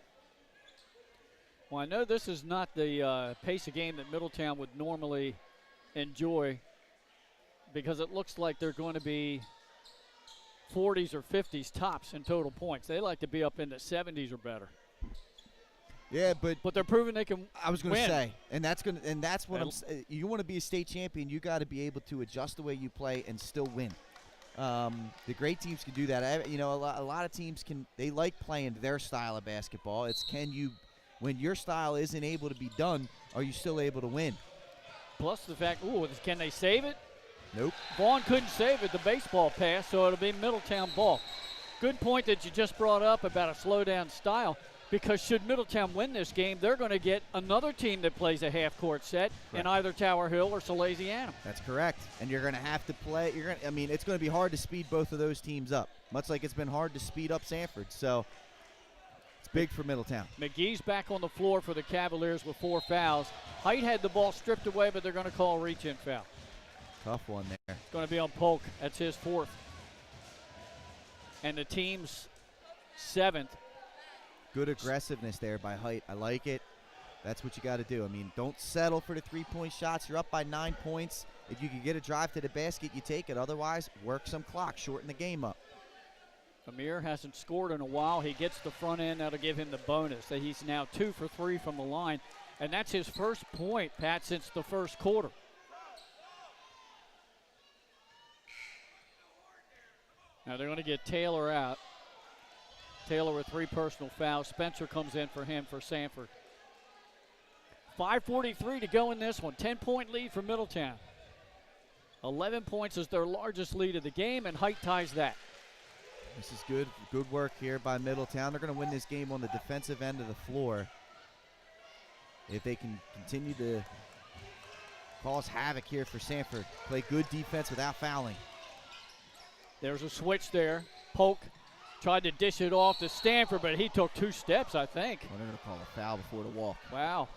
Well, I know this is not the pace of game that Middletown would normally enjoy, because it looks like they're going to be 40s or 50s tops in total points. They like to be up in the 70s or better. Yeah, but they're proving they can. I was going to win. say, and that's what you want to be a state champion. You got to be able to adjust the way you play and still win. The great teams can do that. A lot of teams they like playing their style of basketball. It's when your style isn't able to be done, are you still able to win? Plus the fact, can they save it? Nope. Vaughn couldn't save it, the baseball pass, so it'll be Middletown ball. Good point that you just brought up about a slow-down style, because should Middletown win this game, they're going to get another team that plays a half-court set in either Tower Hill or Salesianum. That's correct. And you're going to have to play. It's going to be hard to speed both of those teams up, much like it's been hard to speed up Sanford. So it's big for Middletown. McGee's back on the floor for the Cavaliers with 4 fouls. Height had the ball stripped away, but they're going to call a reach-in foul. Tough one there. It's going to be on Polk. That's his 4th. And the team's 7th. Good aggressiveness there by Height. I like it. That's what you got to do. Don't settle for the 3-point shots. You're up by 9 points. If you can get a drive to the basket, you take it. Otherwise, work some clock. Shorten the game up. Amir hasn't scored in a while. He gets the front end. That'll give him the bonus. He's now 2 for 3 from the line. And that's his first point, Pat, since the first quarter. Now they're going to get Taylor out. Taylor with 3 personal fouls. Spencer comes in for him for Sanford. 5:43 to go in this one. 10-point lead for Middletown. 11 points is their largest lead of the game, and Height ties that. This is good. Good work here by Middletown. They're going to win this game on the defensive end of the floor. If they can continue to cause havoc here for Sanford. Play good defense without fouling. There's a switch there. Polk tried to dish it off to Stanford, but he took 2 steps, I think. Well, they're going to call a foul before the walk. Wow.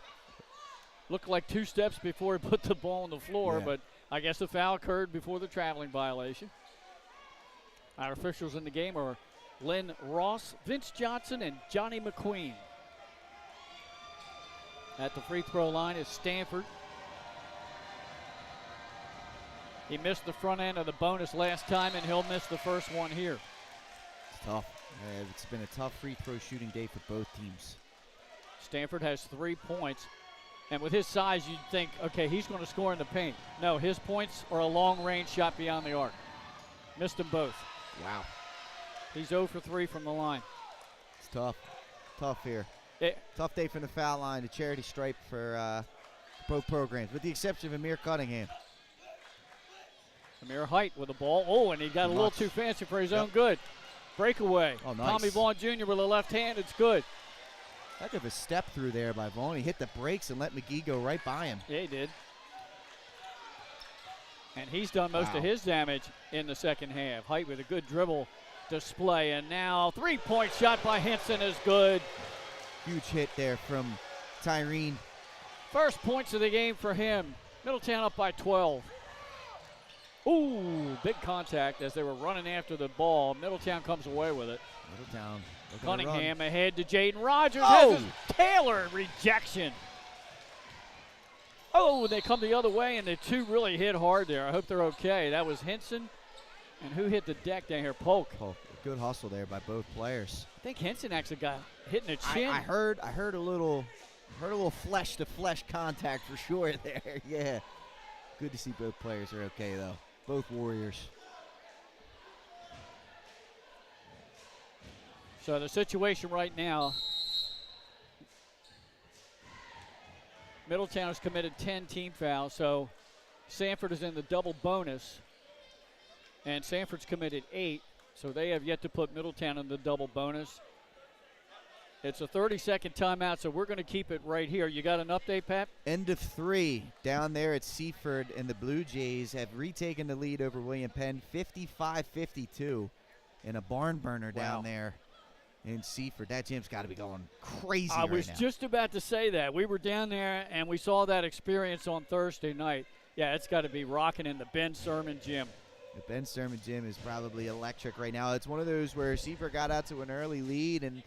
Looked like 2 steps before he put the ball on the floor, but I guess the foul occurred before the traveling violation. Our officials in the game are Lynn Ross, Vince Johnson, and Johnny McQueen. At the free throw line is Stanford. He missed the front end of the bonus last time, and he'll miss the first one here. It's tough. It's been a tough free throw shooting day for both teams. Stanford has 3 points, and with his size, you'd think, okay, he's going to score in the paint. No, his points are a long-range shot beyond the arc. Missed them both. Wow. He's 0 for 3 from the line. It's tough. Tough here. Tough day from the foul line. The charity stripe for both programs, with the exception of Amir Cunningham. Amir Height with the ball. Oh, and he got a little too fancy for his own good. Breakaway. Oh, nice. Tommy Vaughn Jr. with a left hand. It's good. Heck of a step through there by Vaughn. He hit the brakes and let McGee go right by him. Yeah, he did. And he's done most of his damage in the second half. Height with a good dribble display. And now 3-point shot by Henson is good. Huge hit there from Tyreen. First points of the game for him. Middletown up by 12. Ooh, big contact as they were running after the ball. Middletown comes away with it. Middletown. Cunningham ahead to Jaden Rogers. Oh! Taylor, rejection. Oh, they come the other way, and the 2 really hit hard there. I hope they're okay. That was Henson. And who hit the deck down here? Polk. Good hustle there by both players. I think Henson actually got hit in the chin. I heard a little flesh-to-flesh contact for sure there. Yeah. Good to see both players are okay, though. Both Warriors. So the situation right now, Middletown has committed 10 team fouls, so Sanford is in the double bonus, and Sanford's committed 8, so they have yet to put Middletown in the double bonus. It's a 30-second timeout, so we're going to keep it right here. You got an update, Pat? End of 3 down there at Seaford, and the Blue Jays have retaken the lead over William Penn, 55-52, in a barn burner down there in Seaford. That gym's got to be going crazy right now. I was just about to say that. We were down there, and we saw that experience on Thursday night. Yeah, it's got to be rocking in the Ben Sermon gym. The Ben Sermon gym is probably electric right now. It's one of those where Seaford got out to an early lead, and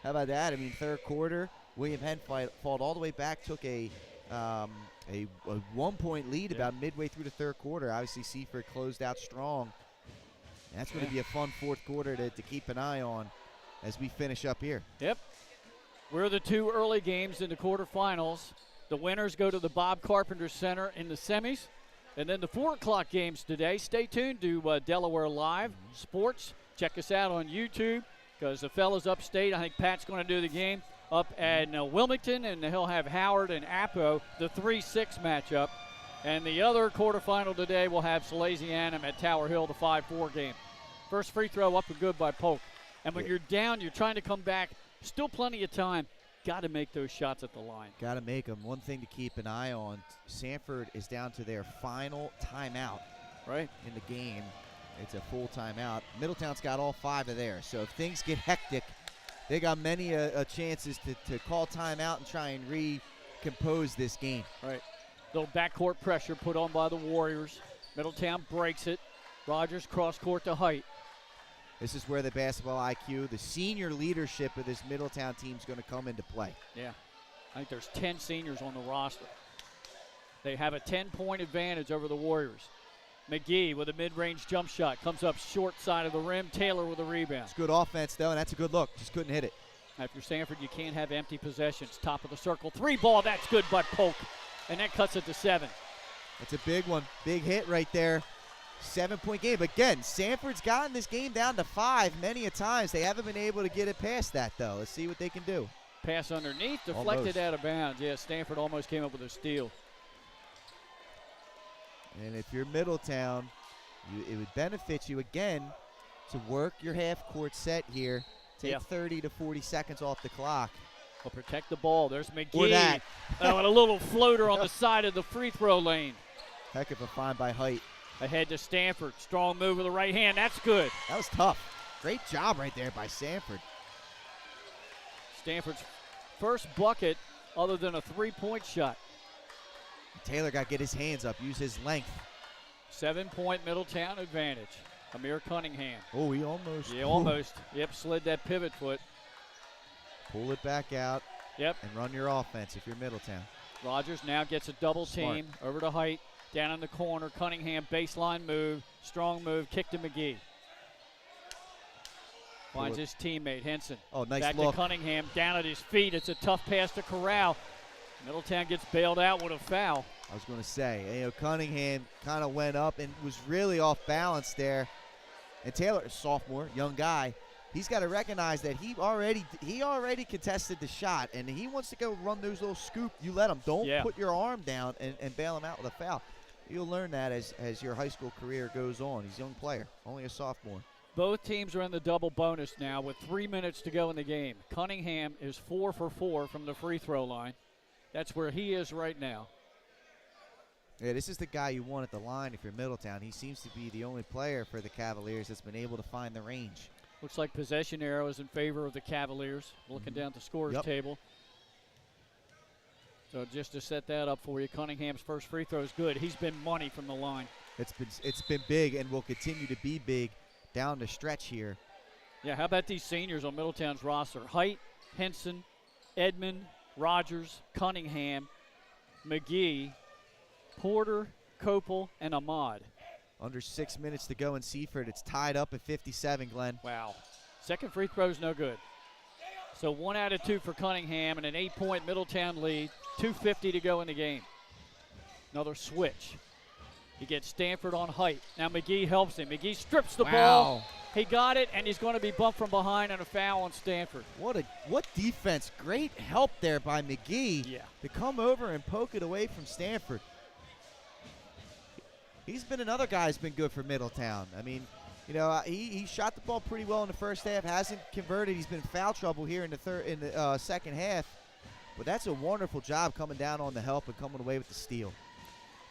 how about that? Third quarter, William Penn fought all the way back, took a 1-point lead about midway through the third quarter. Obviously, Seaford closed out strong. And that's going to be a fun fourth quarter to keep an eye on as we finish up here. Yep. We're the 2 early games in the quarterfinals. The winners go to the Bob Carpenter Center in the semis. And then the 4 o'clock games today. Stay tuned to Delaware Live Sports. Check us out on YouTube because the fellas upstate, I think Pat's going to do the game up at Wilmington, and he'll have Howard and Appo, the 3-6 matchup. And the other quarterfinal today will have Salesianum at Tower Hill, the 5-4 game. First free throw up and good by Polk. And when you're down, you're trying to come back. Still plenty of time. Got to make those shots at the line. Got to make them. One thing to keep an eye on, Sanford is down to their final timeout in the game. It's a full timeout. Middletown's got all 5 of theirs. So if things get hectic, they got many chances to call timeout and try and recompose this game. Right. Little backcourt pressure put on by the Warriors. Middletown breaks it. Rogers cross court to Height. This is where the basketball IQ, the senior leadership of this Middletown team is going to come into play. Yeah. I think there's 10 seniors on the roster. They have a 10-point advantage over the Warriors. McGee with a mid-range jump shot. Comes up short side of the rim. Taylor with a rebound. It's good offense, though, and that's a good look. Just couldn't hit it. After Sanford, you can't have empty possessions. Top of the circle. 3 ball. That's good by Polk. And that cuts it to 7. That's a big one. Big hit right there. 7-point game. Again, Sanford's gotten this game down to 5 many a times. They haven't been able to get it past that, though. Let's see what they can do. Pass underneath, deflected out of bounds. Yeah, Stanford almost came up with a steal. And if you're Middletown, it would benefit you, again, to work your half-court set here. Take 30 to 40 seconds off the clock. Well, protect the ball. There's McGee. Or that. And a little floater on the side of the free throw lane. Heck of a find by Height. Ahead to Stanford. Strong move with the right hand. That's good. That was tough. Great job right there by Sanford. Stanford's first bucket other than a 3-point shot. Taylor got to get his hands up, use his length. 7-point Middletown advantage. Amir Cunningham. Oh, he almost. Yeah, almost. Yep, slid that pivot foot. Pull it back out. Yep. And run your offense if you're Middletown. Rogers now gets a double team. Over to Height. Down in the corner. Cunningham, baseline move. Strong move. Kick to McGee. Finds his teammate, Henson. Oh, nice back look. to Cunningham. Down at his feet. It's a tough pass to Corral. Middletown gets bailed out with a foul. I was going to say, Cunningham kind of went up and was really off balance there. And Taylor, sophomore, young guy, he's got to recognize that he already contested the shot, and he wants to go run those little scoop. You let him. Don't put your arm down and bail him out with a foul. You'll learn that as your high school career goes on. He's a young player, only a sophomore. Both teams are in the double bonus now with 3 minutes to go in the game. Cunningham is 4 for 4 from the free throw line. That's where he is right now. Yeah, this is the guy you want at the line if you're Middletown. He seems to be the only player for the Cavaliers that's been able to find the range. Looks like possession arrow is in favor of the Cavaliers. Looking down at the scorer's table. So just to set that up for you, Cunningham's first free throw is good. He's been money from the line. It's been big and will continue to be big down the stretch here. Yeah, how about these seniors on Middletown's roster? Height, Henson, Edmond, Rogers, Cunningham, McGee, Porter, Copel, and Ahmad. Under 6 minutes to go in Seaford. It's tied up at 57, Glenn. Wow. Second free throw's no good. So 1 out of 2 for Cunningham and an 8-point Middletown lead. 2:50 to go in the game. Another switch. He gets Stanford on Height. Now McGee helps him. McGee strips the ball. He got it, and he's going to be bumped from behind and a foul on Stanford. What defense. Great help there by McGee to come over and poke it away from Stanford. He's been another guy who's been good for Middletown. I mean, he shot the ball pretty well in the first half, hasn't converted. He's been in foul trouble here in the second half. But that's a wonderful job coming down on the help and coming away with the steal.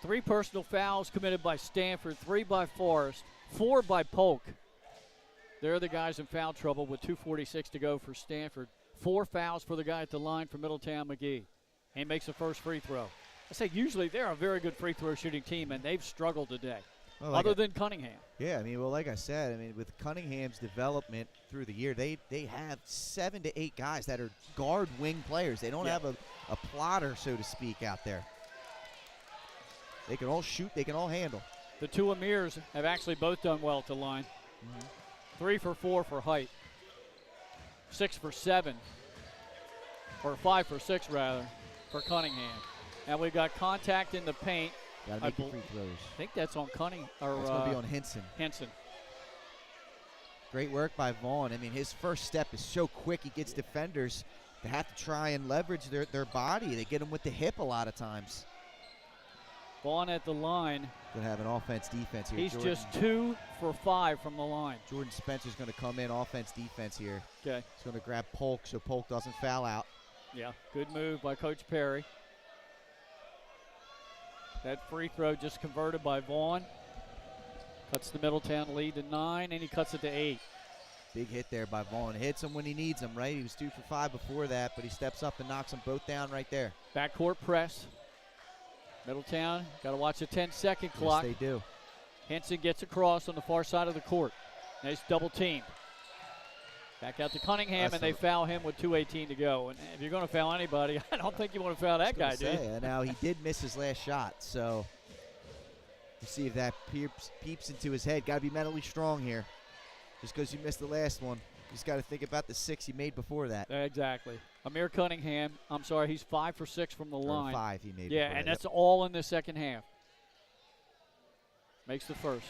3 personal fouls committed by Stanford, 3 by Forrest, 4 by Polk. They're the guys in foul trouble with 2:46 to go for Stanford. 4 fouls for the guy at the line for Middletown, McGee. He makes the first free throw. I say usually they're a very good free throw shooting team, and they've struggled today, other than Cunningham. Yeah, like I said, with Cunningham's development through the year, they have 7 to 8 guys that are guard wing players. They don't have a plotter, so to speak, out there. They can all shoot. They can all handle. The 2 Amirs have actually both done well at the line. 3 for 4 for Height. 6 for 7. Or 5 for 6, rather, for Cunningham. And we've got contact in the paint. Got to make the free throws. I think that's on Cunningham. It's going to be on Henson. Henson. Great work by Vaughn. I mean, his first step is so quick. He gets defenders to have to try and leverage their body. They get them with the hip a lot of times. Vaughn at the line. Going to have an offense-defense here. He's just 2 for 5 from the line. Jordan Spencer's going to come in offense-defense here. Okay. He's going to grab Polk so Polk doesn't foul out. Yeah, good move by Coach Perry. That free throw just converted by Vaughn. Cuts the Middletown lead to 9, and he cuts it to 8. Big hit there by Vaughn. Hits him when he needs him, right? He was 2 for 5 before that, but he steps up and knocks them both down right there. Backcourt press. Middletown got to watch the 10-second clock. Yes, they do. Henson gets across on the far side of the court. Nice double team. Back out to Cunningham, and they foul him with 2:18 to go. And if you're going to foul anybody, I don't think you want to foul that guy, do you? Now, he did miss his last shot, so we'll see if that peeps into his head. Got to be mentally strong here. Just because you missed the last one, you just got to think about the 6 he made before that. Exactly. Amir Cunningham, I'm sorry, he's 5 for 6 from the line. 5 he made. Yeah, and that's all in the second half. Makes the first.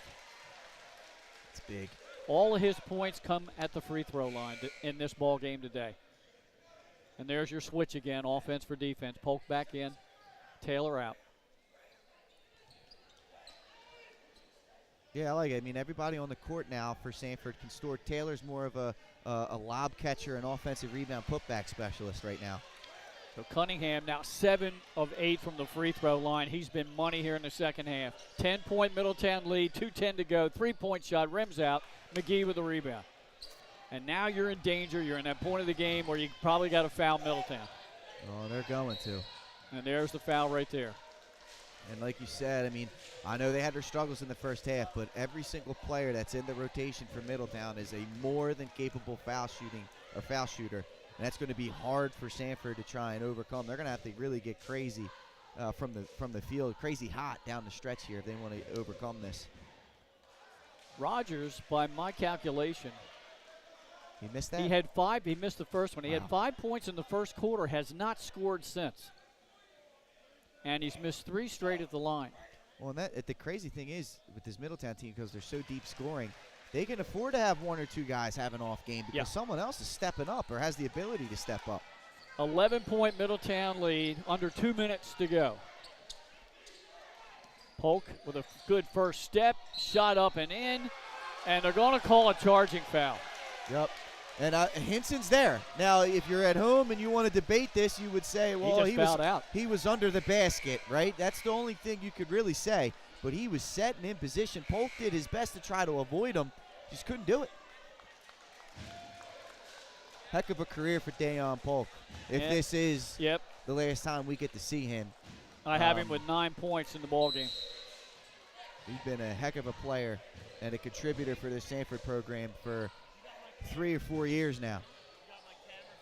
It's big. All of his points come at the free throw line in this ball game today. And there's your switch again, offense for defense. Polk back in, Taylor out. Yeah, I like it. I mean, everybody on the court now for Sanford can score. Taylor's more of a lob catcher and offensive rebound putback specialist right now. So Cunningham now 7 of 8 from the free throw line. He's been money here in the second half. 10-point Middletown lead, 2:10 to go. 3-point shot, rims out. McGee with the rebound. And now you're in danger. You're in that point of the game where you probably got to foul Middletown. Oh, they're going to. And there's the foul right there. And like you said, I mean, I know they had their struggles in the first half, but every single player that's in the rotation for Middletown is a more than capable foul shooter. And that's going to be hard for Sanford to try and overcome. They're going to have to really get crazy from the field, crazy hot down the stretch here if they want to overcome this. Rogers, by my calculation, he missed that? He had 5. He missed the first one. He had 5 points in the first quarter, has not scored since. And he's missed 3 straight at the line. Well, and the crazy thing is with this Middletown team, because they're so deep scoring, they can afford to have 1 or 2 guys have an off game because someone else is stepping up or has the ability to step up. 11-point Middletown lead, under 2 minutes to go. Polk with a good first step, shot up and in, and they're going to call a charging foul. Yep. And Henson's there. Now, if you're at home and you want to debate this, you would say, well, he was under the basket, right? That's the only thing you could really say. But he was set and in position. Polk did his best to try to avoid him. Just couldn't do it. Heck of a career for Dayon Polk. If this is the last time we get to see him. I have him with 9 points in the ballgame. He's been a heck of a player and a contributor for the Sanford program for 3 or 4 years now.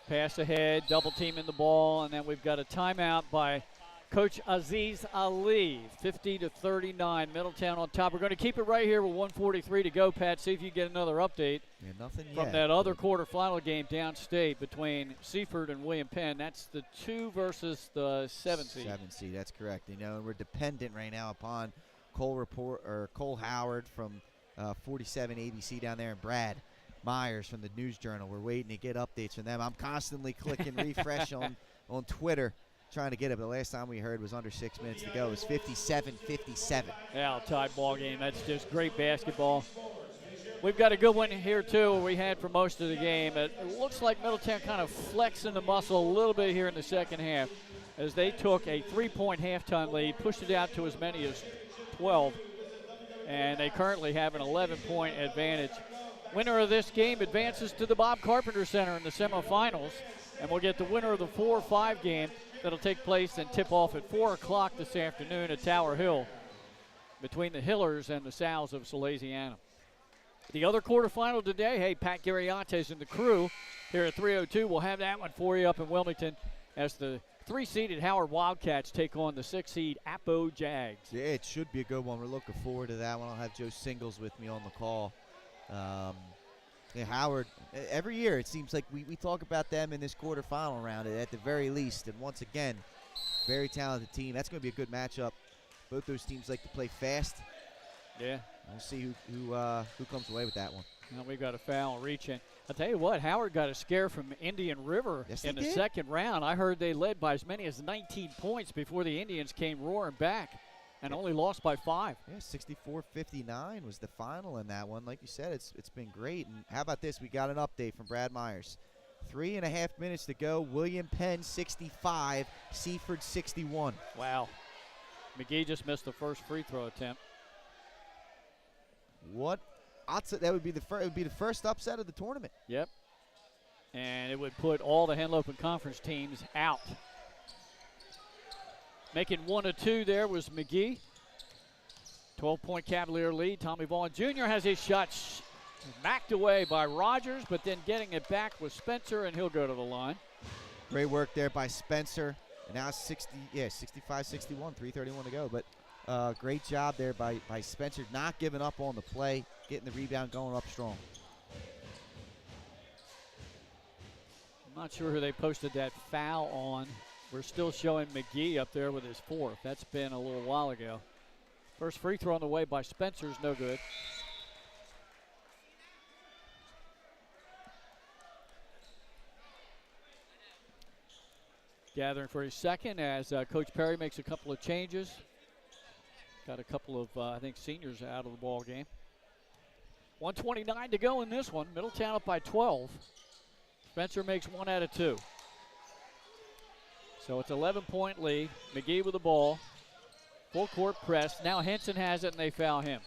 Pass ahead, double teaming the ball, and then we've got a timeout by Coach Aziz Ali. 50-39, Middletown on top. We're going to keep it right here with 1:43 to go, Pat. See if you get another update from that other quarterfinal game downstate between Seaford and William Penn. That's the 2 versus the 7 seed. 7 seed, that's correct. You know, and we're dependent right now upon Cole Howard from 47 ABC down there, and Brad Myers from the News Journal. We're waiting to get updates from them. I'm constantly clicking refresh on Twitter trying to get it, but the last time we heard was under 6 minutes to go. It was 57-57. Yeah, tied ball game. That's just great basketball. We've got a good one here, too, we had for most of the game. It looks like Middletown kind of flexing the muscle a little bit here in the second half as they took a 3-point halftime lead, pushed it out to as many as 12, and they currently have an 11-point advantage. Winner of this game advances to the Bob Carpenter Center in the semifinals, and we'll get the winner of the 4-5 game that'll take place and tip off at 4 o'clock this afternoon at Tower Hill between the Hillers and the Sows of Salesiana. The other quarterfinal today, hey, Pat Garriates and the crew here at 302 will have that one for you up in Wilmington as the 3-seeded Howard Wildcats take on the 6-seed Appo Jags. Yeah, it should be a good one. We're looking forward to that one. I'll have Joe Singles with me on the call Howard, every year it seems like we talk about them in this quarterfinal round at the very least. And once again, very talented team. That's going to be a good matchup. Both those teams like to play fast. Yeah. We'll see who comes away with that one. Now we got a foul reaching. I'll tell you what, Howard got a scare from Indian River in the second round. I heard they led by as many as 19 points before the Indians came roaring back and only lost by 5. Yeah, 64-59 was the final in that one. Like you said, it's been great. And how about this? We got an update from Brad Myers. 3.5 minutes to go. William Penn 65, Seaford 61. Wow. McGee just missed the first free throw attempt. What? That would be the first upset of the tournament. Yep. And it would put all the Henlopen Conference teams out. Making 1 of 2 there was McGee. 12-point Cavalier lead. Tommy Vaughn Jr. has his shot smacked away by Rogers, but then getting it back with Spencer, and he'll go to the line. Great work there by Spencer. And now 65-61, 3:31 to go. But great job there by Spencer, not giving up on the play, getting the rebound, going up strong. I'm not sure who they posted that foul on. We're still showing McGee up there with his 4th. That's been a little while ago. First free throw on the way by Spencer's no good. Gathering for his second as Coach Perry makes a couple of changes. Got a couple of, I think, seniors out of the ball game. 1:29 to go in this one. Middletown up by 12. Spencer makes 1 out of 2. So it's 11-point lead. McGee with the ball. Full court press. Now Henson has it, and they foul him.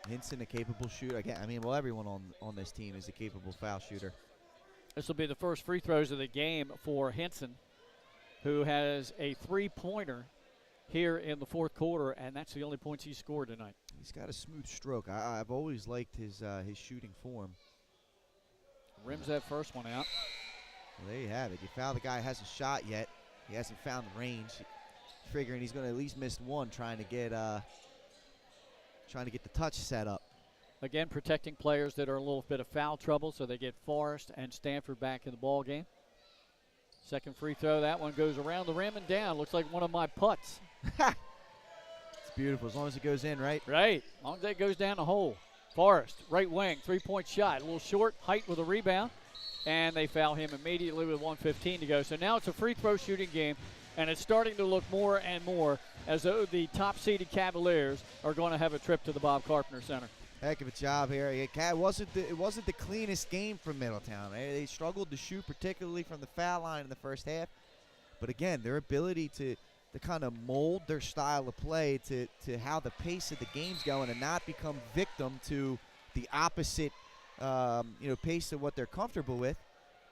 Henson, a capable shooter. Again, I mean, well, everyone on this team is a capable foul shooter. This will be the first free throws of the game for Henson, who has a 3-pointer here in the 4th quarter, and that's the only points he scored tonight. He's got a smooth stroke. I've always liked his shooting form. Rims that first one out. Well, there you have it. You foul the guy who hasn't shot yet. He hasn't found the range. Figuring he's going to at least miss one, trying to get the touch set up. Again, protecting players that are in a little bit of foul trouble, so they get Forrest and Sanford back in the ball game. Second free throw, that one goes around the rim and down. Looks like one of my putts. It's beautiful, as long as it goes in, right? Right, as long as that goes down the hole. Forrest, right wing, 3-point shot. A little short, Height with a rebound, and they foul him immediately with 1:15 to go. So now it's a free throw shooting game, and it's starting to look more and more as though the top-seeded Cavaliers are going to have a trip to the Bob Carpenter Center. Heck of a job here. It wasn't the cleanest game from Middletown. They struggled to shoot, particularly from the foul line in the first half. But again, their ability to kind of mold their style of play to how the pace of the game's going and not become victim to the opposite pace of what they're comfortable with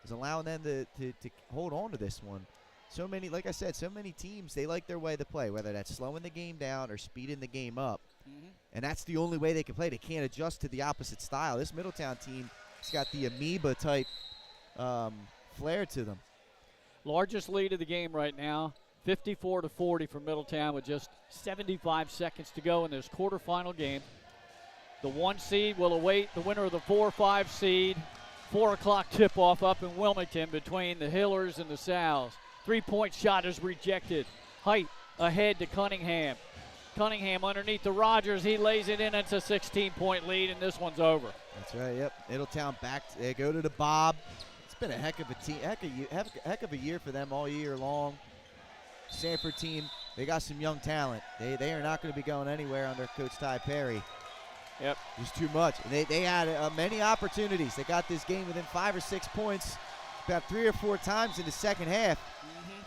is allowing them to hold on to this one. So many, like I said, so many teams, they like their way to play, whether that's slowing the game down or speeding the game up. Mm-hmm. And that's the only way they can play. They can't adjust to the opposite style. This Middletown team has got the amoeba-type flair to them. Largest lead of the game right now, 54-40 for Middletown with just 75 seconds to go in this quarterfinal game. The 1 seed will await the winner of the 4-5 seed. 4 o'clock tip-off up in Wilmington between the Hillers and the Sows. 3-point shot is rejected. Height ahead to Cunningham. Cunningham underneath the Rogers. He lays it in. It's a 16-point lead, and this one's over. That's right, yep. Middletown back. They go to the Bob. It's been a heck of a team, heck of a year for them all year long. Sanford team, they got some young talent. They are not going to be going anywhere under Coach Ty Perry. Yep. It was too much. And they had many opportunities. They got this game within 5 or 6 points about 3 or 4 times in the second half.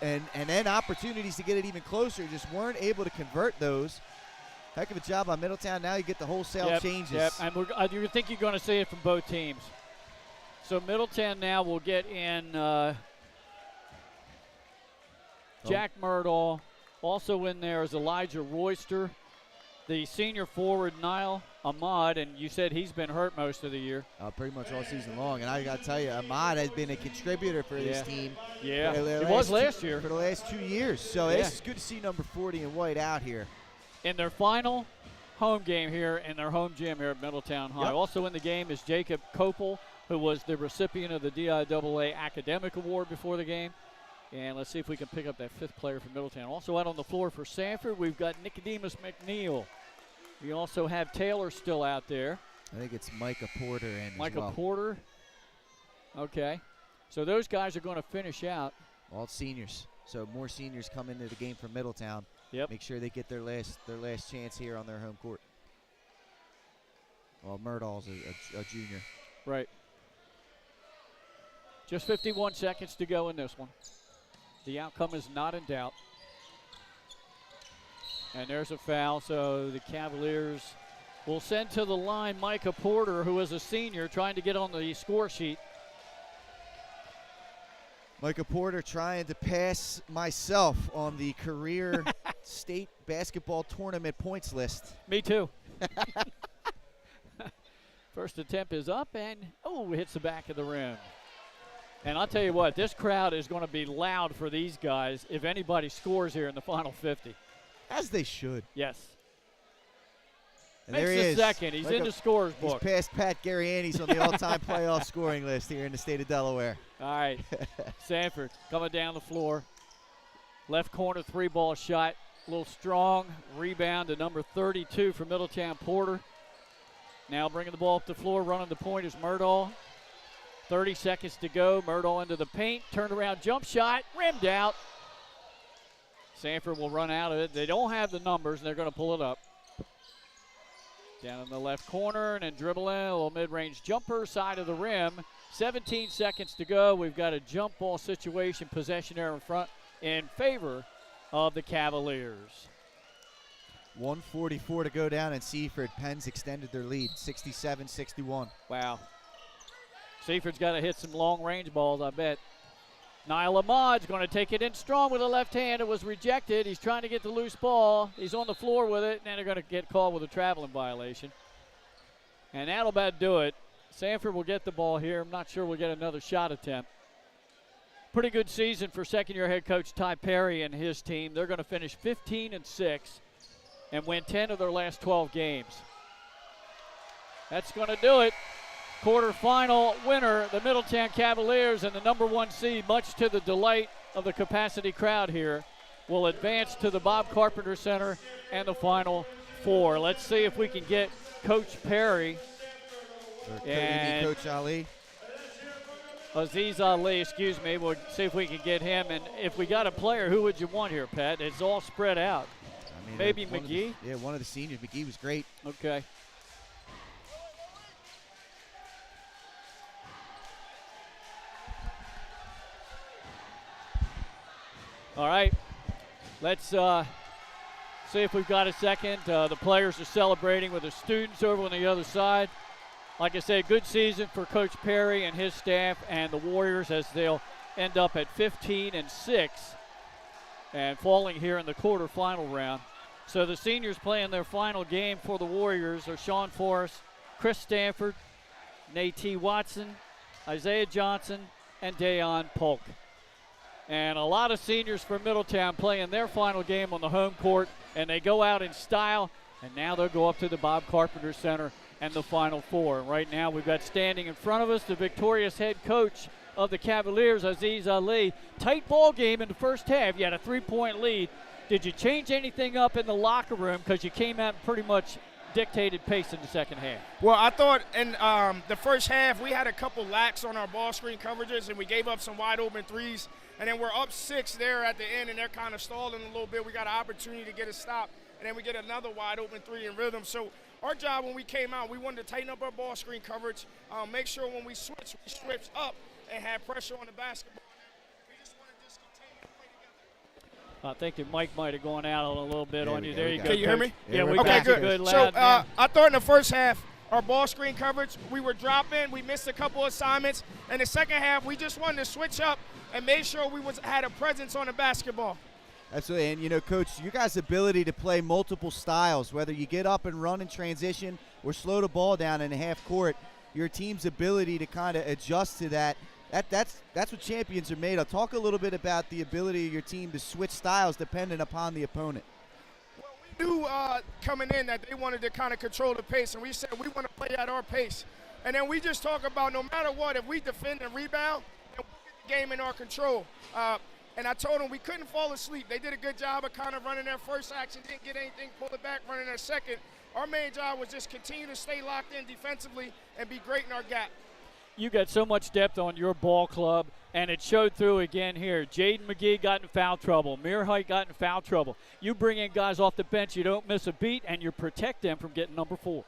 And then opportunities to get it even closer, just weren't able to convert those. Heck of a job on Middletown. Now you get the wholesale changes. Yep, and you think you're going to see it from both teams. So Middletown now will get in Jack Murdahl. Also in there is Elijah Royster, the senior forward Niall Ahmad, and you said he's been hurt most of the year. Pretty much all season long, and I got to tell you, Ahmad has been a contributor for this team. Yeah, he was last year. For the last 2 years, so it's good to see number 40 in white out here. In their final home game here in their home gym here at Middletown High. Yep. Also in the game is Jacob Kopel, who was the recipient of the DIAA Academic Award before the game. And let's see if we can pick up that 5th player from Middletown. Also out on the floor for Sanford, we've got Nicodemus McNeil. We also have Taylor still out there. I think it's Micah Porter and Micah Porter. Okay. So those guys are going to finish out. All seniors. So more seniors come into the game from Middletown. Yep. Make sure they get their last chance here on their home court. Well, Murdahl's a junior. Right. Just 51 seconds to go in this one. The outcome is not in doubt. And there's a foul, so the Cavaliers will send to the line Micah Porter, who is a senior, trying to get on the score sheet. Micah Porter trying to pass myself on the career state basketball tournament points list. Me too. First attempt is up and, hits the back of the rim. And I'll tell you what, this crowd is going to be loud for these guys if anybody scores here in the final 50. As they should. Yes. And Makes there he the is. second. He's in the scorer's book. He's past Pat Garriani's on the all-time playoff scoring list here in the state of Delaware. All right. Sanford coming down the floor. Left corner 3-ball shot. A little strong. Rebound to number 32 for Middletown Porter. Now bringing the ball up the floor. Running the point is Murdahl. 30 seconds to go. Murdahl into the paint. Turned around jump shot. Rimmed out. Sanford will run out of it. They don't have the numbers, and they're going to pull it up. Down in the left corner and then dribbling, a little mid-range jumper, side of the rim. 17 seconds to go. We've got a jump ball situation, possession there in front in favor of the Cavaliers. 1:44 to go down in Seaford. Penn's extended their lead, 67-61. Wow. Seaford's got to hit some long-range balls, I bet. Niall Ahmad's going to take it in strong with a left hand. It was rejected. He's trying to get the loose ball. He's on the floor with it, and then they're going to get called with a traveling violation. And that'll about do it. Sanford will get the ball here. I'm not sure we'll get another shot attempt. Pretty good season for second-year head coach Ty Perry and his team. They're going to finish 15-6 and win 10 of their last 12 games. That's going to do it. Quarterfinal winner, the Middletown Cavaliers, and the number 1 seed, much to the delight of the capacity crowd here, will advance to the Bob Carpenter Center and the Final Four. Let's see if we can get Coach Perry and Coach Ali. Aziz Ali, excuse me. We'll see if we can get him. And if we got a player, who would you want here, Pat? It's all spread out. I mean, maybe McGee? One of the seniors. McGee was great. Okay. All right, let's see if we've got a second. The players are celebrating with the students over on the other side. Like I said, good season for Coach Perry and his staff and the Warriors as they'll end up at 15-6 and falling here in the quarterfinal round. So the seniors playing their final game for the Warriors are Sean Forrest, Chris Stanford, Nate T. Watson, Isaiah Johnson, and Dayon Polk. And a lot of seniors from Middletown playing their final game on the home court, and they go out in style, and now they'll go up to the Bob Carpenter Center and the Final Four. And right now we've got standing in front of us the victorious head coach of the Cavaliers, Aziz Ali. Tight ball game in the first half. You had a 3-point lead. Did you change anything up in the locker room because you came out and pretty much dictated pace in the second half? Well, I thought in the first half we had a couple lacks on our ball screen coverages, and we gave up some wide open threes. And then we're up 6 there at the end, and they're kind of stalling a little bit. We got an opportunity to get a stop, and then we get another wide open 3 in rhythm. So our job when we came out, we wanted to tighten up our ball screen coverage, make sure when we switch up and have pressure on the basketball. We just want to just continue to play together. I think the mic might have gone out a little bit on you. There you go. Can you hear me? Yeah, we okay, got you good. loud. So I thought in the first half, our ball screen coverage, we were dropping. We missed a couple assignments. In the second half, we just wanted to switch up and make sure we had a presence on the basketball. Absolutely, and you know, Coach, you guys' ability to play multiple styles, whether you get up and run in transition or slow the ball down in half court, your team's ability to kind of adjust to that's what champions are made of. Talk a little bit about the ability of your team to switch styles depending upon the opponent. We knew coming in that they wanted to kind of control the pace, and we said we want to play at our pace. And then we just talk about no matter what, if we defend and rebound, then we get the game in our control. And I told them we couldn't fall asleep. They did a good job of kind of running their first action, didn't get anything, pull it back, running their second. Our main job was just continue to stay locked in defensively and be great in our gap. You got so much depth on your ball club, and it showed through again here. Jaden McGee got in foul trouble. Mearhite got in foul trouble. You bring in guys off the bench, you don't miss a beat, and you protect them from getting number 4.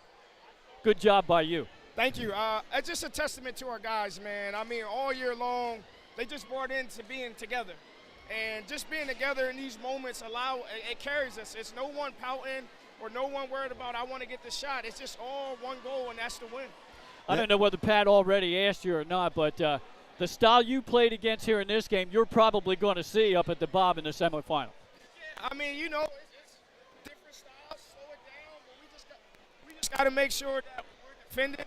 Good job by you. Thank you. It's just a testament to our guys, man. I mean, all year long, they just brought into being together. And just being together in these moments it carries us. It's no one pouting or no one worried about, I want to get the shot. It's just all one goal, and that's the win. I don't know whether Pat already asked you or not, but the style you played against here in this game, you're probably going to see up at the Bob in the semifinal. Yeah, I mean, it's different styles, slow it down, but we just got to make sure that we're defending,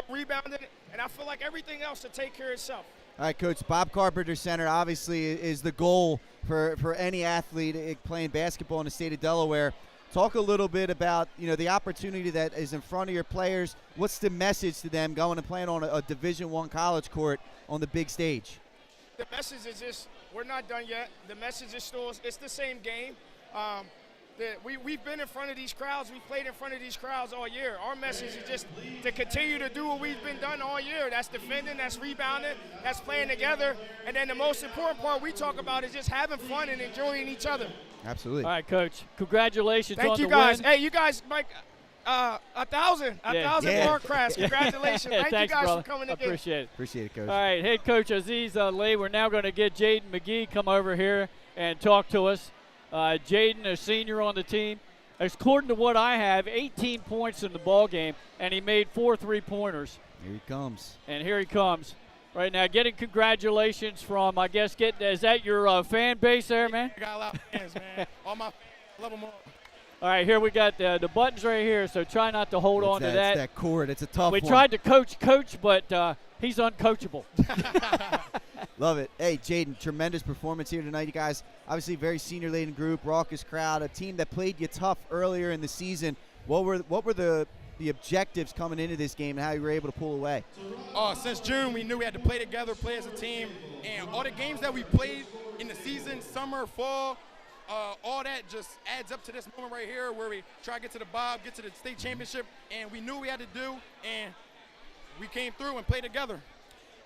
we're rebounding, and I feel like everything else will take care of itself. All right, Coach, Bob Carpenter Center obviously is the goal for any athlete playing basketball in the state of Delaware. Talk a little bit about, the opportunity that is in front of your players. What's the message to them going and playing on a Division I college court on the big stage? The message is just, we're not done yet. The message is still, it's the same game. We've been in front of these crowds. We've played in front of these crowds all year. Our message is just to continue to do what we've been done all year. That's defending, that's rebounding, that's playing together. And then the most important part we talk about is just having fun and enjoying each other. Absolutely. All right, Coach. Congratulations on the win. Thank you, guys. Hey, you guys, Mike, 1,000 bar crafts. Congratulations. Thank Thanks, you guys brother. for coming again. Appreciate it. Appreciate it, Coach. All right, head coach Aziz Lee. We're now going to get Jaden McGee come over here and talk to us. Jaden, a senior on the team, according to what I have, 18 points in the ball game, and he made 4 3-pointers. Here he comes. And here he comes. Right now, getting congratulations from, I guess, is that your fan base there, man? I got a lot of fans, man. All my love them all. All right, here we got the buttons right here, so try not to hold on to that. It's that cord. It's a tough one. We tried to coach, but he's uncoachable. Love it. Hey, Jaden, tremendous performance here tonight. You guys, obviously very senior-laden group, raucous crowd, a team that played you tough earlier in the season. What were the objectives coming into this game and how you were able to pull away? Since June, we knew we had to play together, play as a team, and all the games that we played in the season, summer, fall, all that just adds up to this moment right here where we try to get to the Bob, get to the state championship, and we knew we had to do, and we came through and played together.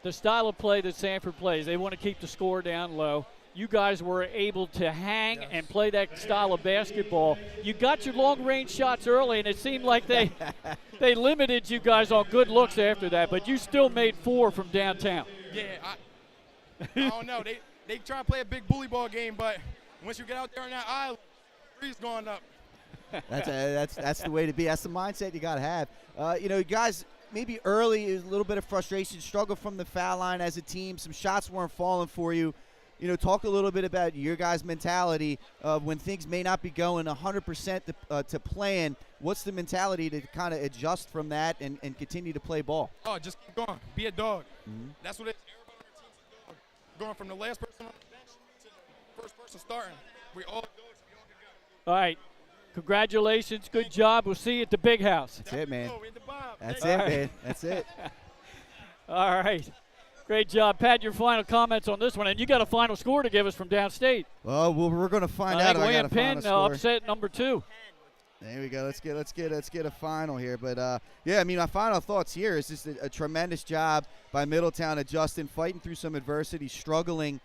The style of play that Sanford plays, they want to keep the score down low. You guys were able to hang and play that style of basketball. You got your long-range shots early, and it seemed like they limited you guys on good looks after that, but you still made 4 from downtown. Yeah, I don't know. They try to play a big bully ball game, but once you get out there in that aisle, three's going up. That's the way to be. That's the mindset you got to have. Guys, maybe early is a little bit of frustration, struggle from the foul line as a team. Some shots weren't falling for you. Talk a little bit about your guys' mentality of when things may not be going 100% to plan. What's the mentality to kind of adjust from that and continue to play ball? Just keep going. Be a dog. Mm-hmm. That's what it is. Everybody on our team's a dog. Going from the last person on the bench to the first person starting. We all dogs. We all can go. All right. Congratulations. Good job. We'll see you at the big house. That's it, man. That's it, right. man. That's it. All right. Great job. Pat, your final comments on this one. And you got a final score to give us from downstate. Well, we're going to find out if I got a final score. Upset number 2. There we go. Let's get a final here. But, my final thoughts here is just a tremendous job by Middletown adjusting, fighting through some adversity, struggling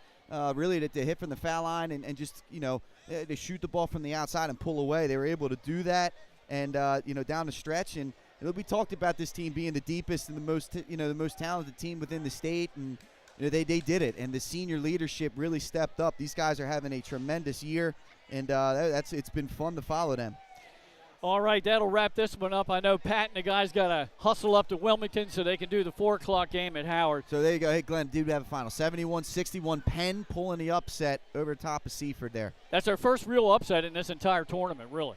really to hit from the foul line and just, to shoot the ball from the outside and pull away. They were able to do that and, down the stretch. And we talked about this team being the deepest and the most talented team within the state. And, they did it. And the senior leadership really stepped up. These guys are having a tremendous year. And it's been fun to follow them. All right, that'll wrap this one up. I know Pat and the guys got to hustle up to Wilmington so they can do the 4 o'clock game at Howard. So there you go. Hey, Glenn, we have a final. 71-61, Penn pulling the upset over top of Seaford there. That's our first real upset in this entire tournament, really.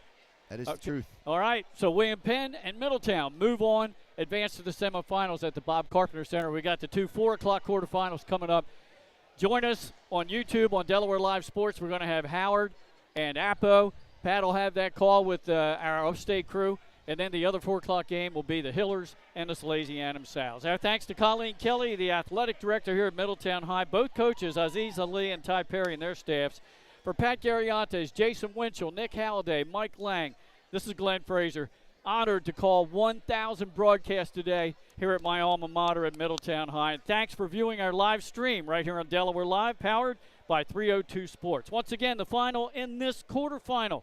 That is the truth. All right, so William Penn and Middletown move on, advance to the semifinals at the Bob Carpenter Center. We got the 2 4 o'clock quarterfinals coming up. Join us on YouTube on Delaware Live Sports. We're going to have Howard and Appo. Pat will have that call with our upstate crew. And then the other 4 o'clock game will be the Hillers and the Salesian Adams Sows. Our thanks to Colleen Kelly, the athletic director here at Middletown High. Both coaches, Aziz Ali and Ty Perry, and their staffs. For Pat Gariantes, Jason Winchell, Nick Halliday, Mike Lang, this is Glenn Fraser. Honored to call 1,000 broadcasts today here at my alma mater at Middletown High. And thanks for viewing our live stream right here on Delaware Live, powered by 302 Sports. Once again, the final in this quarterfinal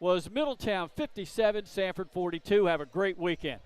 was Middletown 57, Sanford 42. Have a great weekend.